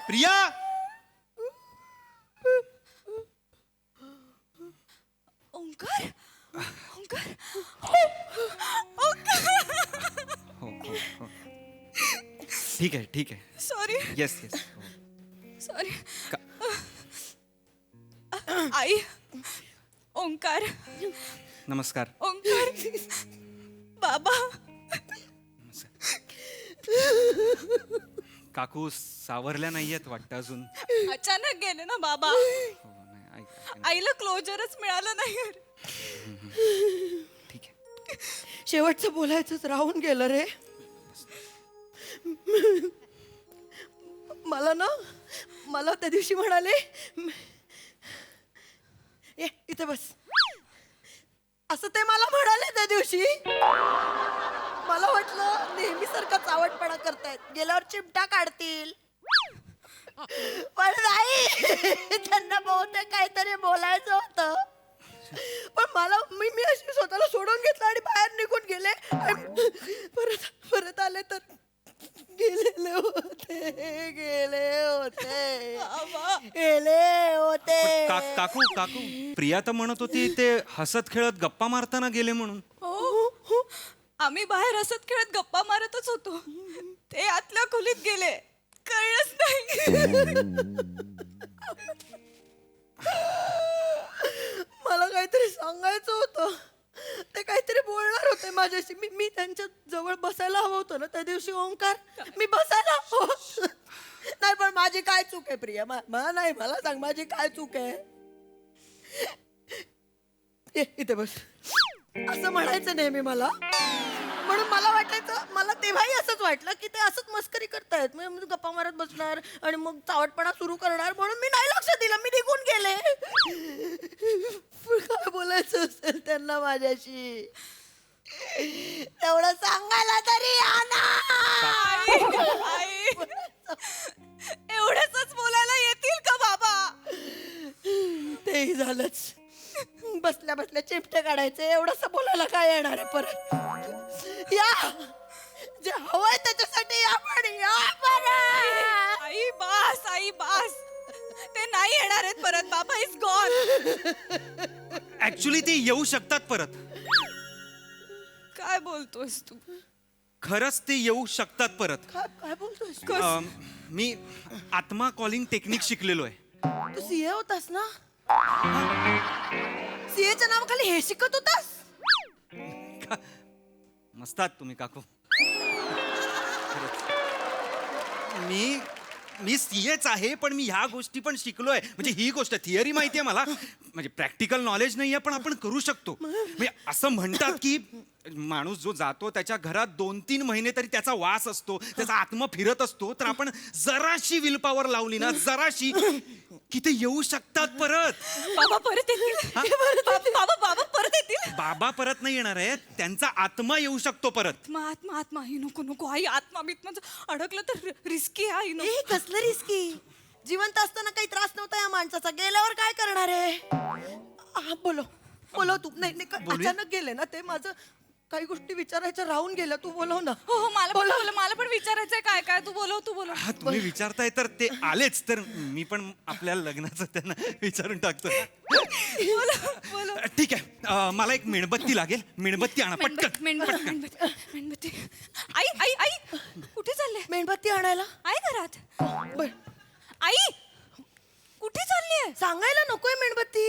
प्रिया ओंकार ओंकार ठीक आहे. Sorry yes yes. सॉरी. आई ओंकार नमस्कार. ओंकार बाबा. काकू सावरल्या नाहीयेत वाटतं अजून. अचानक गेले ना बाबा, हो, नाही, आईला क्लोजरच मिळालं नाही. ठीक आहे. शेवटचं बोलायचंच राहून गेलं रे. मला त्या दिवशी म्हणाले, ये इथे बस, असं ते मला म्हणाले त्या दिवशी. मला वाटलं नेहमी सारखा चावटपणा करतायत, गेल्यावर चिमटा काढतील. पण नाही, त्यांना बहुतेक काहीतरी बोलायचं होतं. पण मला मी अशी स्वतःला सोडून घेतलं आणि बाहेर निघून गेले. आणि परत आले तर गेले होते. काकू प्रिया तर म्हणत होती ते हसत खेळत गप्पा मारताना गेले म्हणून. हो, आम्ही बाहेर हसत खेळत गप्पा मारतच होतो, ते आतल्या खोलीत गेले, कळलंच नाही. मला काहीतरी सांगायचं होतं, ते काहीतरी बोलणार होते माझ्याशी. मी त्यांच्या जवळ बसायला हवं होतं ना त्या दिवशी. ओंकार, मी बसायला हवं. नाही पण माझी काय चूक आहे प्रिया? मला सांग, माझी काय चूक आहे? इथे बस असं म्हणायचं नेहमी मला, म्हणून मला वाटायचं, मला तेव्हाही असंच वाटलं की ते असंच मस्करी करतायत, मी गप्पा मारत बसणार आणि मग चावटपणा सुरू करणार, म्हणून मी नाही लक्ष दिलं, मी निघून गेले. काय बोलायचं असेल त्यांना माझ्याशी, तेवढं सांगायला तरी एवढंच बोलायला येतील का बाबा? तेही झालंच. बसल्या बसल्या चिमटे काढायचे, एवढंच बोलायला काय येणार आहे परत? या, जे हवंय त्याच्यासाठी या, पण या परत. आई बास, ते नाही येणार आहेत परत. बाबा इज गॉन. ऍक्च्युली ते येऊ शकतात परत. काय बोलतोस तू? खरंच ते येऊ शकतात परत. काय बोलतोस? मी आत्मा कॉलिंग टेक्निक शिकलेलो आहे. तू सीए होतास ना? सीएच्या नावाखाली हे शिकत होतास? मस्तात तुम्ही काकू. मी सीएच आहे, पण मी ह्या गोष्टी पण शिकलोय. म्हणजे ही गोष्ट थिअरी माहितीये मला, म्हणजे प्रॅक्टिकल नॉलेज नाहीये, पण आपण करू शकतो. म्हणजे असं म्हणतात की माणूस जो जातो त्याच्या घरात 2-3 महिने तरी त्याचा वास असतो, त्याचा आत्मा फिरत असतो. तर आपण जराशी विल पॉवर लावली ना, जराशी, की ते येऊ शकतात परत. बाबा परत येतील. बाबा परत येतील. बाबा परत नाही येणार आहे, त्यांचा आत्मा येऊ शकतो परत. आत्मा ही नको आई, आत्मा बित्माचं अडकलं तर रिस्की आहे. आई नको. कसलं रिस्की? जिवंत असताना काही त्रास नव्हता या माणसाचा, गेल्यावर काय करणार आहे? बोलव तू. नाही अचानक गेले ना ते, माझं काही गोष्टी विचारायच्या राहून गेल्या. तू बोलव ना. हो मला पण विचारायचंय काय काय. तू बोलव. हा तुम्ही विचारताय तर ते आलेच, तर मी पण आपल्या लग्नाचं त्यांना विचारून टाकतो. ठीक आहे, मला एक मेणबत्ती लागेल. मेणबत्ती आणा पटकन. मेणबत्ती. आई कुठे चालले? मेणबत्ती आणायला आई घरात. बर. आई कुठे चालली? सांगायला नकोय मेणबत्ती.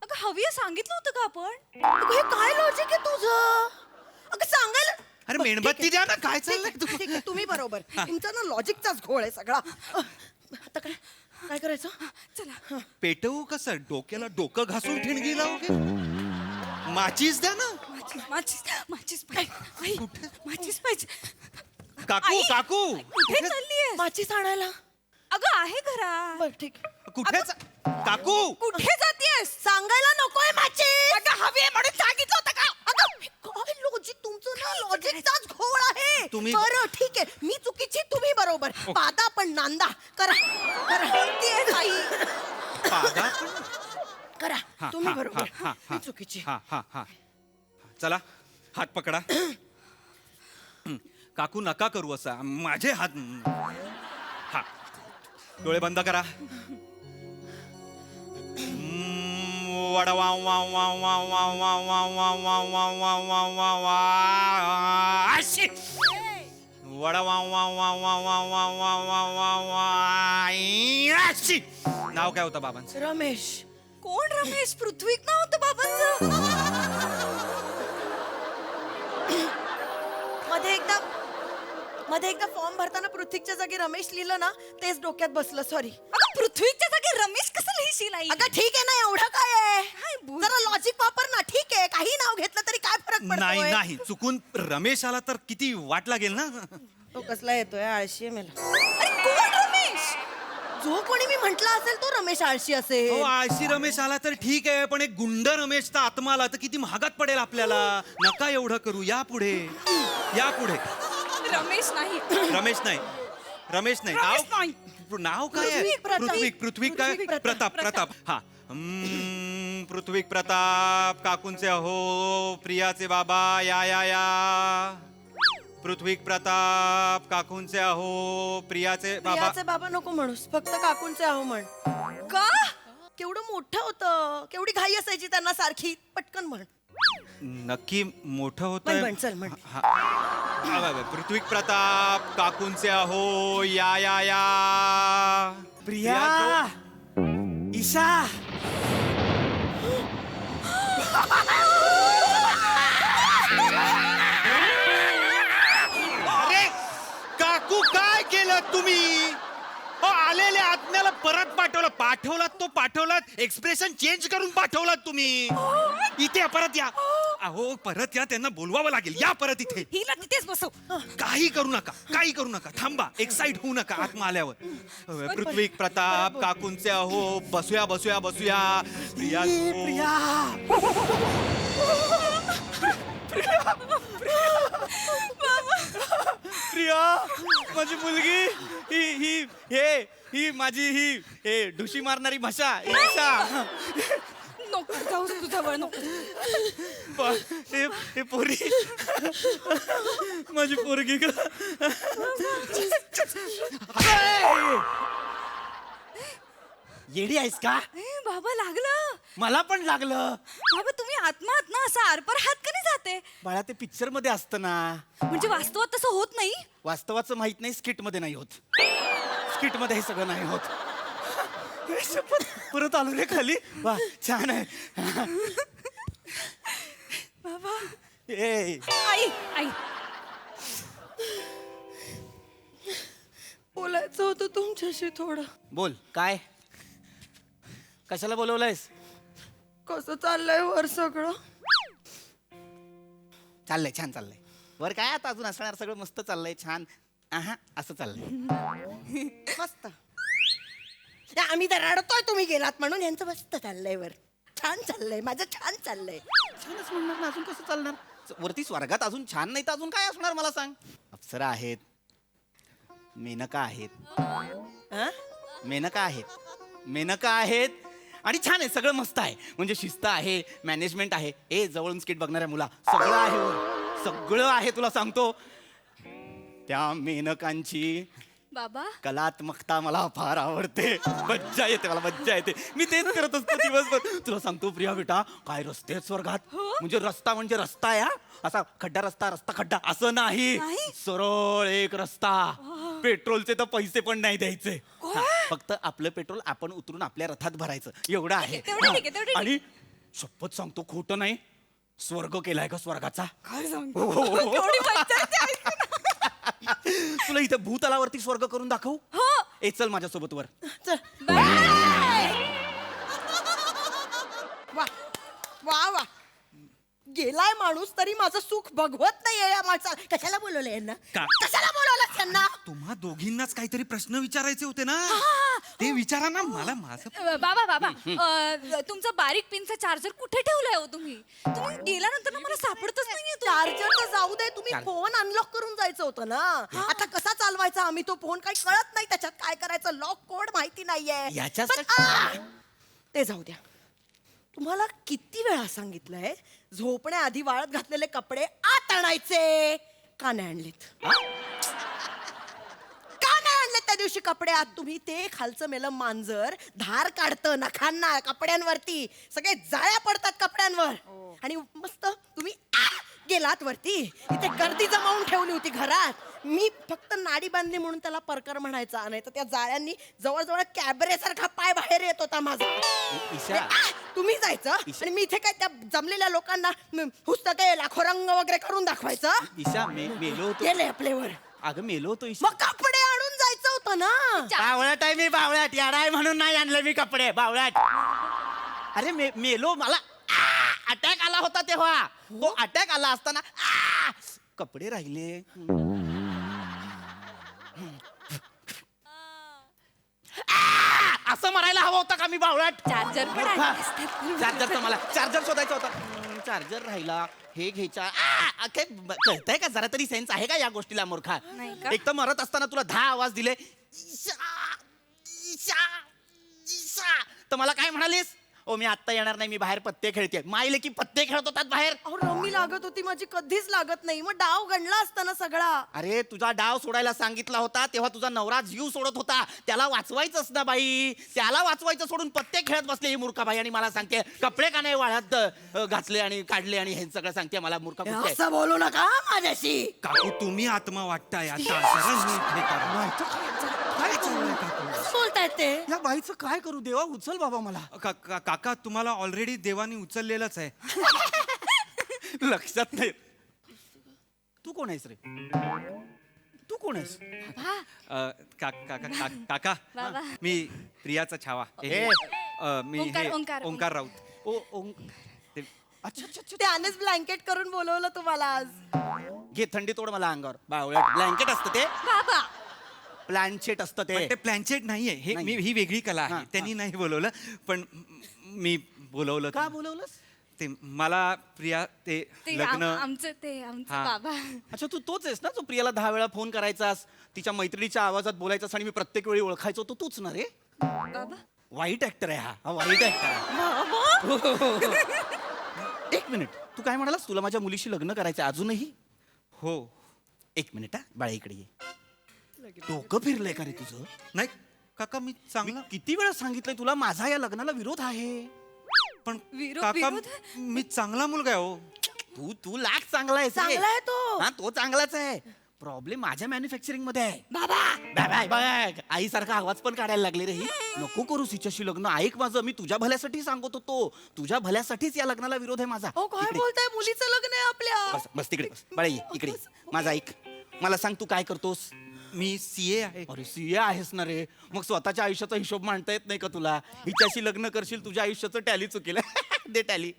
अगं हवी आहे, सांगितलं होतं का आपण? अगं, हे काय लॉजिक आहे तुझं? अगं सांगायला. अरे मेणबत्ती द्या ना, काय चाललंय ठीक आहे, तुम्ही बरोबर. तुमचा ना लॉजिकचाच घोळ आहे सगळा. आता काय करायचं? चला. पेटवू कसं? डोक्याला डोकं घासून ठिणगी लावू? माचीस द्या ना. माचीस पाहिजे. आई माचीस पाहिजे. काकू काकू कुठे चाललीये? माचीस आणायला. अगं आहे घरात. बर ठीक. कुठे काकू कुठे जातेस? सांगायला नकोय माचीस. अगं हवी आहे म्हणून सांगितलं होतं का? अगं काय लॉजिक तुमचं ना, लॉजिकचाच घोळ आहे. तुम्ही- बरं ठीक आहे, मी चुकीची तुम्ही बरोबर. पादा पण नांदा. करा आई. पादा करा हा, तुम्ही हा, बरोबर. हा, हा, मी चुकीची. हा चला हात पकडा. काकू नका करू असा, माझे हात. हा डोळे बंद करा. वडा वा वा वा वा वा वा वा वा वा वा वा वा वा वा अशी. वडा वा वा वा वा वा वा वा वा वा वा अशी. नाव काय होतं बाबांचं? रमेश. कोण रमेश? पृथ्वीक नाव होतं बाबांचं. मध्ये एकदा फॉर्म भरताना पृथ्वीच्या जागी रमेश लिहिलं ना, तेच डोक्यात बसलं. सॉरी. अगं पृथ्वीच्या जागी रमेश कसं लिहिशील आई? अगं ठीक आहे ना, एवढं काय आहे? बोल. जरा लॉजिक वापर ना. ठीक आहे, काही नाव घेतलं तरी काय फरक पडतोय? नाही चुकून रमेश आला तर किती वाट लागेल ना. तो कसला येतोय? आळशी आहे मला. अरे कोण रमेश? जो कोणी मी म्हंटल असेल तो रमेश आळशी असेल. आळशी रमेश आला तर ठीक आहे, पण एक गुंड रमेशचा आत्मा आला तर किती महागात पडेल आपल्याला. नका एवढं करू. या पुढे. रमेश नाही. रमेश नाही. रमेश नाही. नाव काय आहे? पृथ्वी काय? पृथ्वी प्रताप. हा पृथ्वी प्रताप. काकूंचे अहो, प्रियाचे बाबा या. पृथ्वी प्रताप. काकूंचे अहो, प्रियाचे बाबा. प्रियाचे बाबा नको म्हणूस, फक्त काकूंचे आहो म्हण. का? केवढं मोठं होतं, केवढी घाई असायची त्यांना सारखी. पटकन म्हण. नक्की मोठं होत. म्हण चल म्हण. पृथ्वी प्रताप. काकूंचे अहो, या. प्रिया ईशा. अरे काकू काय केलं तुम्ही? आलेल्या आत्म्याला परत पाठवला तो पाठवलात. एक्सप्रेशन चेंज करून पाठवलात तुम्ही. इथे परत या. अहो परत या, त्यांना बोलवावं लागेल. या परत इथे. हिला तिथेच बसव. काही करू नका. थांबा, एक्साइट होऊ नका आत्मा आल्यावर. पृथ्वी प्रताप. काकूंचे अहो, बसूया. प्रिया प्रिया माझी मुलगी. ही माझी ढुशी मारणारी म्हशा ईशा. नको जाऊ तुझ्यावर नको. हे पोरी माझी पोरगी का? येडी आहेस का? बाबा लागलं. मला पण लागलं. बाबा तुम्ही आत्मा आहात ना, असं आरपार हात का नाही जाते? बाळा ते पिक्चर मध्ये असतं ना. म्हणजे वास्तवात तसं होत नाही. वास्तवाचं माहित नाही, स्किट मध्ये नाही होत. स्किट मध्ये हे सगळं नाही होत. परत आलो रे खाली. वा छान आहे. बाबा. ए आई बोलायचं होतं तुमच्याशी थोडं. बोल काय? कशाला बोलवलंयस? कसं चाललंय वर सगळं? चाललंय, छान चाललंय. वर काय आता अजून असणार, सगळं मस्त चाललंय, छान. असं चाललंय. मस्त. आम्ही तर रडतोय तुम्ही गेलात म्हणून. यांचं मस्त चाललंय वर. छान चाललंय, माझं छान चाललंय. छानच म्हणणार ना, अजून कसं चालणार? वरती स्वर्गात अजून छान नाही तर अजून काय असणार मला सांग? अप्सरा आहेत, मेनका आहेत. मेनका आहेत आणि छान आहे, सगळं मस्त आहे. म्हणजे शिस्त आहे, मॅनेजमेंट आहे. ए जवळून स्किट बघणाऱ्या मुला, सगळं आहे वर, सगळं आहे. तुला सांगतो त्या मेनकांची बाबा कलात्मकता मला फार आवडते. मज्जा येते, मला मज्जा येते. मी तेच करत असतो दिवसभर. तुला सांगतो प्रिया बेटा, काय रस्ते आहेत स्वर्गात. म्हणजे रस्ता आहे हा, असा खड्डा रस्ता खड्डा असं नाही. सरळ एक रस्ता. पेट्रोलचे तर पैसे पण नाही द्यायचे. हा, फक्त आपलं पेट्रोल आपण उतरून आपल्या रथात भरायचं, एवढं आहे. तेवढं ठीक आहे, तेवढं ठीक आहे. आणि शपथ सांगतो, खोटं नाही, स्वर्ग केलाय का स्वर्गाचा. काय सांगतो? केवढी मज्जा येते ऐकून. तुला इथं भूतलावरती स्वर्ग करून दाखवू. हो. ए चल माझ्यासोबत वर. बाय. वा वा वा, गेलाय माणूस तरी माझं सुख बघवत नाहीये या माणसाला. कशाला बोलवलं यांना, का? कशाला बोलवलं त्यांना? तुम्हा दोघींनाच काहीतरी प्रश्न विचारायचे होते ना, ते विचारा ना. मला माझं बाबा तुमचा बारीक पिनचा चार्जर कुठे ठेवलाय हो तुम्ही? तुम्ही गेल्यानंतर ना मला सापडतच नाहीये तो. चार्जर तर जाऊ दे, तुम्ही फोन अनलॉक करून जायचं होतं ना. आता कसा चालवायचा आम्ही तो फोन, काही कळत नाही त्याच्यात काय करायचं, लॉक कोड माहिती नाहीये. याच्यासाठी- पण, ते जाऊ द्या. तुम्हाला किती वेळा सांगितलंय झोपण्याआधी वाळत घातलेले कपडे आत आणायचे, का नाही आणलेत? का नाही आणलेत त्या दिवशी कपडे आत तुम्ही? ते खालचं मेलं मांजर धार काढतं नखांना कपड्यांवरती, सगळे जाळ्या पडतात कपड्यांवर. आणि मस्त तुम्ही गेलात वरती, इथे गर्दी जमावून ठेवली होती घरात. मी फक्त नाडी बांधली म्हणून त्याला परकर म्हणायचा, नाही तर त्या जाळ्यांनी जवळजवळ कॅबरे सारखा पाय बाहेर येत होता माझा. ईशा, तुम्ही जायचं आणि मी इथे काय त्या जमलेल्या लोकांना पुस्तके लाखो रंग वगैरे करून दाखवायचं. ईशा मेलो होतो. गेले आपल्यावर. अगं मेलो होतो ईशा. मग कपडे आणून जायचं होतं ना. बावळ्यात आहे मी, बावळ्यात. याडाय म्हणून नाही आणलं मी कपडे, बावळ्यात. अरे मेलो, मला अटॅक आला होता तेव्हा. तो अटॅक आला असताना कपडे राहिले. असं मरायला हवं होतं का मी, बावळाट. चार्जर पण आणले असते. चार्जर मला चार्जर शोधायचा होता. चार्जर राहिला, हे घ्यायचा. कळतंय का, जरा तरी सेन्स आहे का या गोष्टीला मूर्खा? नाही का? एक तर मरत असताना तुला 10 आवाज दिले, ईशा ईशा ईशा, तर मला काय म्हणालीस? ओ मी आत्ता येणार नाही, मी बाहेर पत्ते खेळते. माईले की पत्ते खेळत होतात बाहेर. अहो रम्मी लागत होती माझी, कधीच लागत नाही. मग डाव गणला असता ना सगळा. अरे तुझा डाव सोडायला सांगितला होता तेव्हा तुझा नवरा जीव सोडत होता. त्याला वाचवायचंच ना बाई, त्याला वाचवायचं सोडून पत्ते खेळत बसले ही मूर्खा बाई. आणि मला सांगते कपडे का नाही वाळ्यात घातले आणि काढले आणि हे सगळं सांगते मला. मूर्खा कुठे आहे? असं बोलू नका माझ्याशी. काकू तुम्ही आत्मा वाटताय आता. जरा नीट हे करा. काय चाललंय काकू? बोलतायत ते. या बाईचं काय करू देवा, उचल बाबा मला. काका तुम्हाला ऑलरेडी देवानी उचललेलंच आहे. लक्षात नाही. तू कोण आहेस रे? तू कोण आहेस? काका बाबा. मी प्रियाचा छावा. ए. मी ओंकार. ओंकार राऊत. अच्छा अच्छा अच्छा. त्यानेच ब्लँकेट करून बोलवलं तुम्हाला आज. घे थंडी तोड मला अंगावर. बावळ्यात ब्लँकेट असतं ते, बाबा प्लॅनचेट असतं पण ते. ते प्लॅनचेट नाहीये हे. नाही. ही वेगळी कला हा, आहे. त्यांनी नाही बोलवलं, पण मी बोलवलं. का बोलवलंस? ते मला प्रिया ते ते लग्न. आमचं हा. बाबा. अच्छा तू तोच आहेस ना जो प्रियाला 10 वेळा फोन करायचास, तिच्या मैत्रिणीच्या आवाजात बोलायचास आणि मी प्रत्येक वेळी ओळखायचो. तो तूच ना रे? बाबा वाईट ऍक्टर आहे हा वाईट ऍक्टर. एक मिनिट, तू काय म्हणालास? तुला माझ्या मुलीशी लग्न करायचं अजूनही? हो. एक मिनिट हा, बाळा इकडे ये. डोकं फिरलंय का रे तुझं? नाही काका मी मी चांगला. किती वेळा सांगितलंय तुला माझा या लग्नाला विरोध आहे. पण विरोध काका मी चांगला मुलगा आहे हो. तू लाख चांगला आहे. चांगला आहे तो. हा तो चांगलाच आहे. प्रॉब्लेम माझ्या मॅन्युफॅक्चरिंग मध्ये आहे. बाबा बघ आईसारखा आवाज पण काढायला लागले रे ही. नको करू तिच्याशी लग्न. ऐक माझं, मी तुझ्या भल्यासाठी सांगत होतो. तुझ्या भल्यासाठीच या लग्नाला विरोध आहे माझा. हो काय इकडे. बोलताय, मुलीचं लग्न आहे आपल्या. बस बस तिकडे बस. बाळा ये इकडे. माझं ऐक, मला सांग तू काय करतोस? मी CA आहे. अरे सीए आहेस ना रे, मग स्वतःच्या आयुष्याचा हिशोब मांडता येत नाही का तुला? हिच्याशी लग्न करशील, तुझ्या आयुष्याचं टॅली चुकेल. दे टॅली.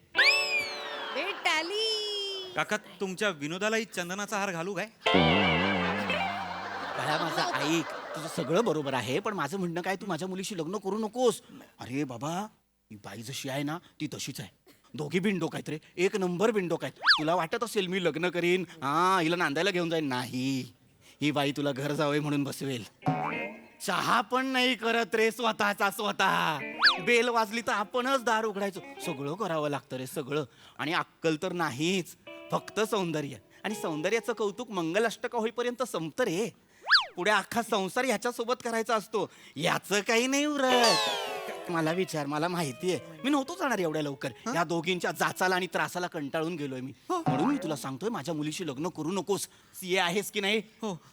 काका तुमच्या विनोदालाही चंदनाचा हार घालू काय? बाळा माझा ऐक, तुझं सगळं बरोबर आहे, पण माझं म्हणणं काय, तू माझ्या मुलीशी लग्न करू नकोस. अरे बाबा ही बाई जशी आहे ना ती तशीच आहे. दोघी बिंडोक आहेत रे, एक नंबर बिंडोक आहेत. तुला वाटत असेल मी लग्न करीन, हा हिला नांदायला घेऊन जाईन. नाही, ही बाई तुला घर जावंय म्हणून बसवेल. चहा पण नाही करत रे स्वतःचा स्वतः. बेल वाजली तर आपणच दार उघडायचो. सगळं करावं लागतं रे सगळं. आणि अक्कल तर नाहीच, फक्त सौंदर्य. आणि सौंदर्याचं कौतुक मंगलाष्टका होईपर्यंत संपतं रे. पुढे अख्खा संसार ह्याच्यासोबत करायचा असतो. याचं काही नाही उरत. मला विचार, मला माहितीये मी नव्हतो जाणार एवढ्या लवकर. या दोघींच्या जाचाला आणि त्रासाला कंटाळून गेलोय मी. म्हणून मी तुला सांगतोय, माझ्या मुलीशी लग्न करू नकोस. सीए आहेस की नाही,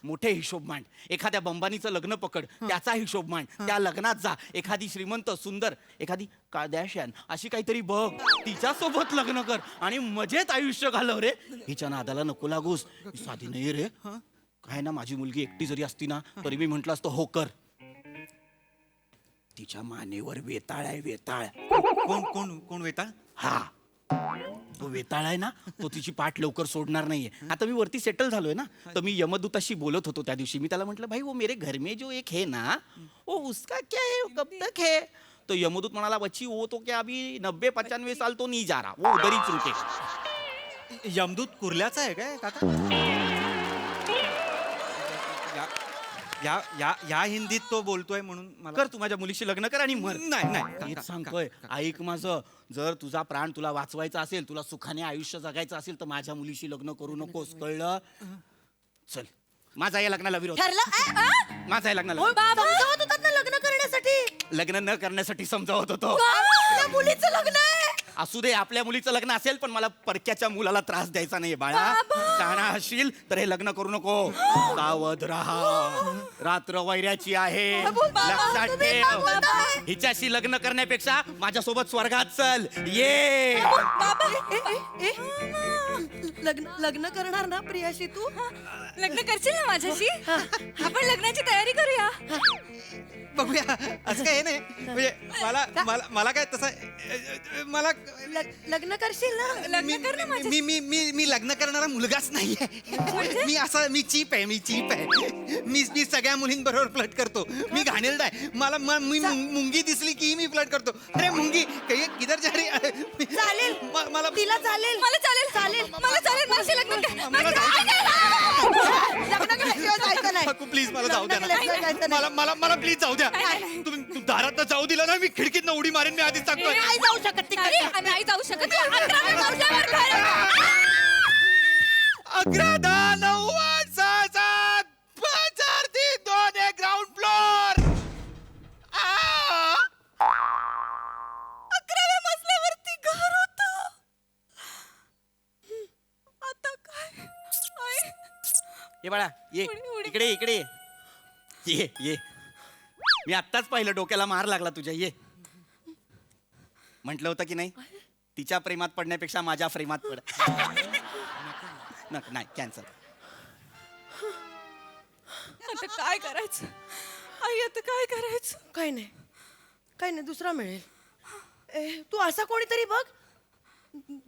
मोठे हिशोब मांड. एखाद्या बंबानीचं लग्न पकड, त्याचा हिशोब मांड. त्या लग्नात जा. एखादी श्रीमंत सुंदर, एखादी कार्दाशियन अशी काहीतरी बघ, तिच्यासोबत लग्न कर आणि मजेत आयुष्य घालव रे. हिच्या नादाला नको लागूस. ही साधी नाही रे. काय ना, माझी मुलगी एकटी जरी असती ना तरी मी म्हंटल असतं हो कर. तिच्या मानेवर वेताळ आहे, वेताळ. कोण कोण कोण वेताळ? हा, तो वेताळ आहे ना, तो तिची पाठ लवकर सोडणार नाहीये. आता मी वरती सेटल झालोय ना, तर मी यमदूताशी बोलत होतो त्या दिवशी. मी त्याला म्हटलं, भाई वो मेरे घर में जो एक है ना, वो उसका क्या है, वो कब तक है? तो यमदूत म्हणाला, बच्ची वो तो क्या अभी 90-95 साल तो नहीं जा रहा, वो उधर ही रुके. यमदूत कुर्ल्याचा आहे काय काका? या हिंदीत तो बोलतोय म्हणून मला. कर, तू माझ्या मुलीशी लग्न कर आणि मर. नाही नाही हेच काका, सांगतोय, ऐक माझं. जर तुझा प्राण तुला वाचवायचा असेल, तुला सुखाने आयुष्य जगायचं असेल, तर माझ्या मुलीशी लग्न करू नकोस, कळलं? चल, माझा या लग्नाला विरोध. ठरलं? माझा या लग्नाला समजावत होतात ना लग्न करण्यासाठी. लग्न न करण्यासाठी समजावत होतो. आपल्या मुलीचं लग्न आहे. असू दे, आपल्या मुलीचं लग्न असेल, पण मला परक्याच्या मुलाला त्रास द्यायचा नाही बाळा. शहाणा असशील तर हे लग्न करू नको. सावध राहा, रात्र वैऱ्याची आहे, लक्षात ठेव. हिच्याशी लग्न करण्यापेक्षा माझ्यासोबत स्वर्गात चल. ये लग्न करणार ना प्रियाशी तू? लग्न करशील ना माझ्याशी? आपण लग्नाची तयारी करूया. बघूया. असं काय नाही म्हणजे मला काय तसं मला लग्न करशील ना? लग्न कर ना माझ्याशी. मी लग्न करणारा मुलगाच नाहीये. मी चीप आहे. मी सगळ्या मुलींबरोबर फ्लट करतो. मी घाणेरडा आहे. मला मी मुंगी दिसली की मी फ्लट करतो. अरे मुंगी किधर जा रही? चालेल. मला तिला चालेल. मला चालेल. मला चालेल. माझी लग्न कर. लग्न केल्याशिवाय जायचं नाही. प्लीज मला जाऊ द्या लग्न केल्याशिवाय जायचं ना. नाही. मला प्लीज जाऊ द्या. तुम्ही दारात जाऊ दिला ना, मी खिडकीत उडी मारेन. मी आधीच सांगतोय. नाही जाऊ शकत ती. नाही जाऊ शकत. 11व्या मजल्यावर घर. 11, 9, 6, 7, 5, 4, 3, 2, 1 ग्राउंड फ्लोर. 11व्या मजल्यावरती घर होत. आता काय? ये बाळा, ये इकडे ये. मी आत्ताच पाहिलं, डोक्याला मार लागला तुझ्या. ये म्हटलं होतं की नाही, तिच्या प्रेमात पडण्यापेक्षा माझ्या प्रेमात पड. नाही, कॅन्सल. आता काय करायचं आई? आता काय करायचं? काही नाही दुसरा मिळेल. तू असा कोणीतरी बघ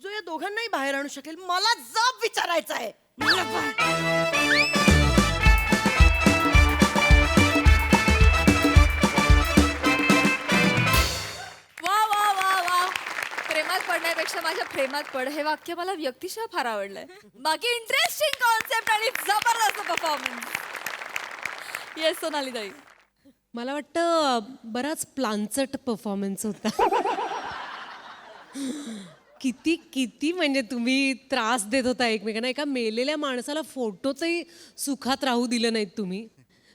जो या दोघांनाही बाहेर आणू शकेल. मला जप विचारायचा आहे. वा. प्रेमात पडण्यापेक्षा माझ्या प्रेमात पड हे वाक्य मला व्यक्तिशः फार आवडलंय. बाकी इंटरेस्टिंग कॉन्सेप्ट आणि जबरदस्त परफॉर्मन्स. येस सोनाली ताई. मला वाटतं बराच प्लांचट परफॉर्मन्स होता. किती म्हणजे तुम्ही त्रास देत होता एकमेकांना. एका मेलेल्या माणसाला फोटोतही सुखात राहू दिलं नाहीत तुम्ही.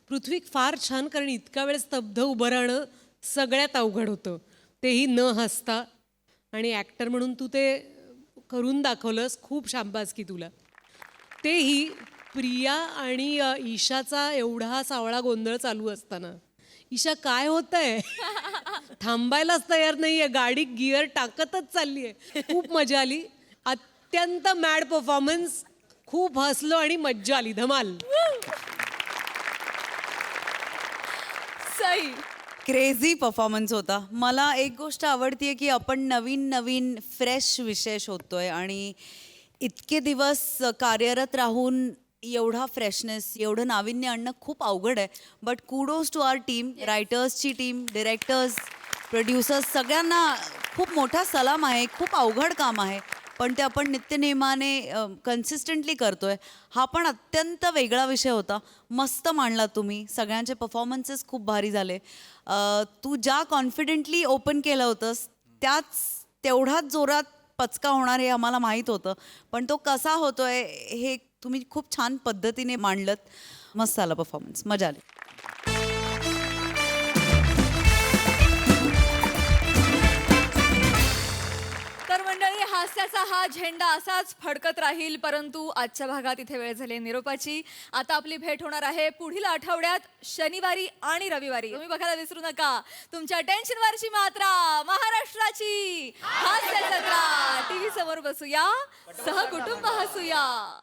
पृथ्वी फार छान, कारण इतका वेळ स्तब्ध उभं राहणं सगळ्यात अवघड होतं, तेही न हसता. आणि ॲक्टर म्हणून तू ते करून दाखवलंस. खूप शाबासकी तुला. तेही प्रिया आणि ईशाचा एवढा सावळा गोंधळ चालू असताना. ईशा काय होतंय? थांबायलाच तयार नाहीये, गाडी गिअर टाकतच चाललीये. खूप मजा आली. अत्यंत मॅड परफॉर्मन्स. खूप हसलो आणि मज्जा आली. धमाल. सई. क्रेझी परफॉर्मन्स होता. मला एक गोष्ट आवडतीये की आपण नवीन फ्रेश विषय शोधतोय आणि इतके दिवस कार्यरत राहून एवढा फ्रेशनेस, एवढं नाविन्य आणणं खूप अवघड आहे. But kudos to our team, रायटर्सची टीम, डिरेक्टर्स, प्रोड्युसर्स, सगळ्यांना खूप मोठा सलाम आहे. खूप अवघड काम आहे पण ते आपण नित्यनेमाने कन्सिस्टंटली करतोय हा पण अत्यंत वेगळा विषय होता. मस्त मांडला तुम्ही. सगळ्यांचे परफॉर्मन्सेस खूप भारी झाले. तू ज्या कॉन्फिडेंटली ओपन केलं होतंस तेवढाच जोरात पचका होणार हे आम्हाला माहीत होतं, पण तो कसा होतोय हे तुम्ही खूप छान पद्धतीने मांडलत. मस्त आला परफॉर्मन्स, मजा आली. तर मंडळी, हास्याचा हा झेंडा असाच फडकत राहील, परंतु आजच्या भागात इथे वेळ झाली निरोपाची. आता आपली भेट होणार आहे पुढील आठवड्यात शनिवारी आणि रविवारी. तुम्ही बघायला विसरू नका तुमच्या टेन्शनवरची मात्रा, महाराष्ट्राची हास्य जत्रा. टीव्ही समोर बसूया, सहकुटुंब हसूया.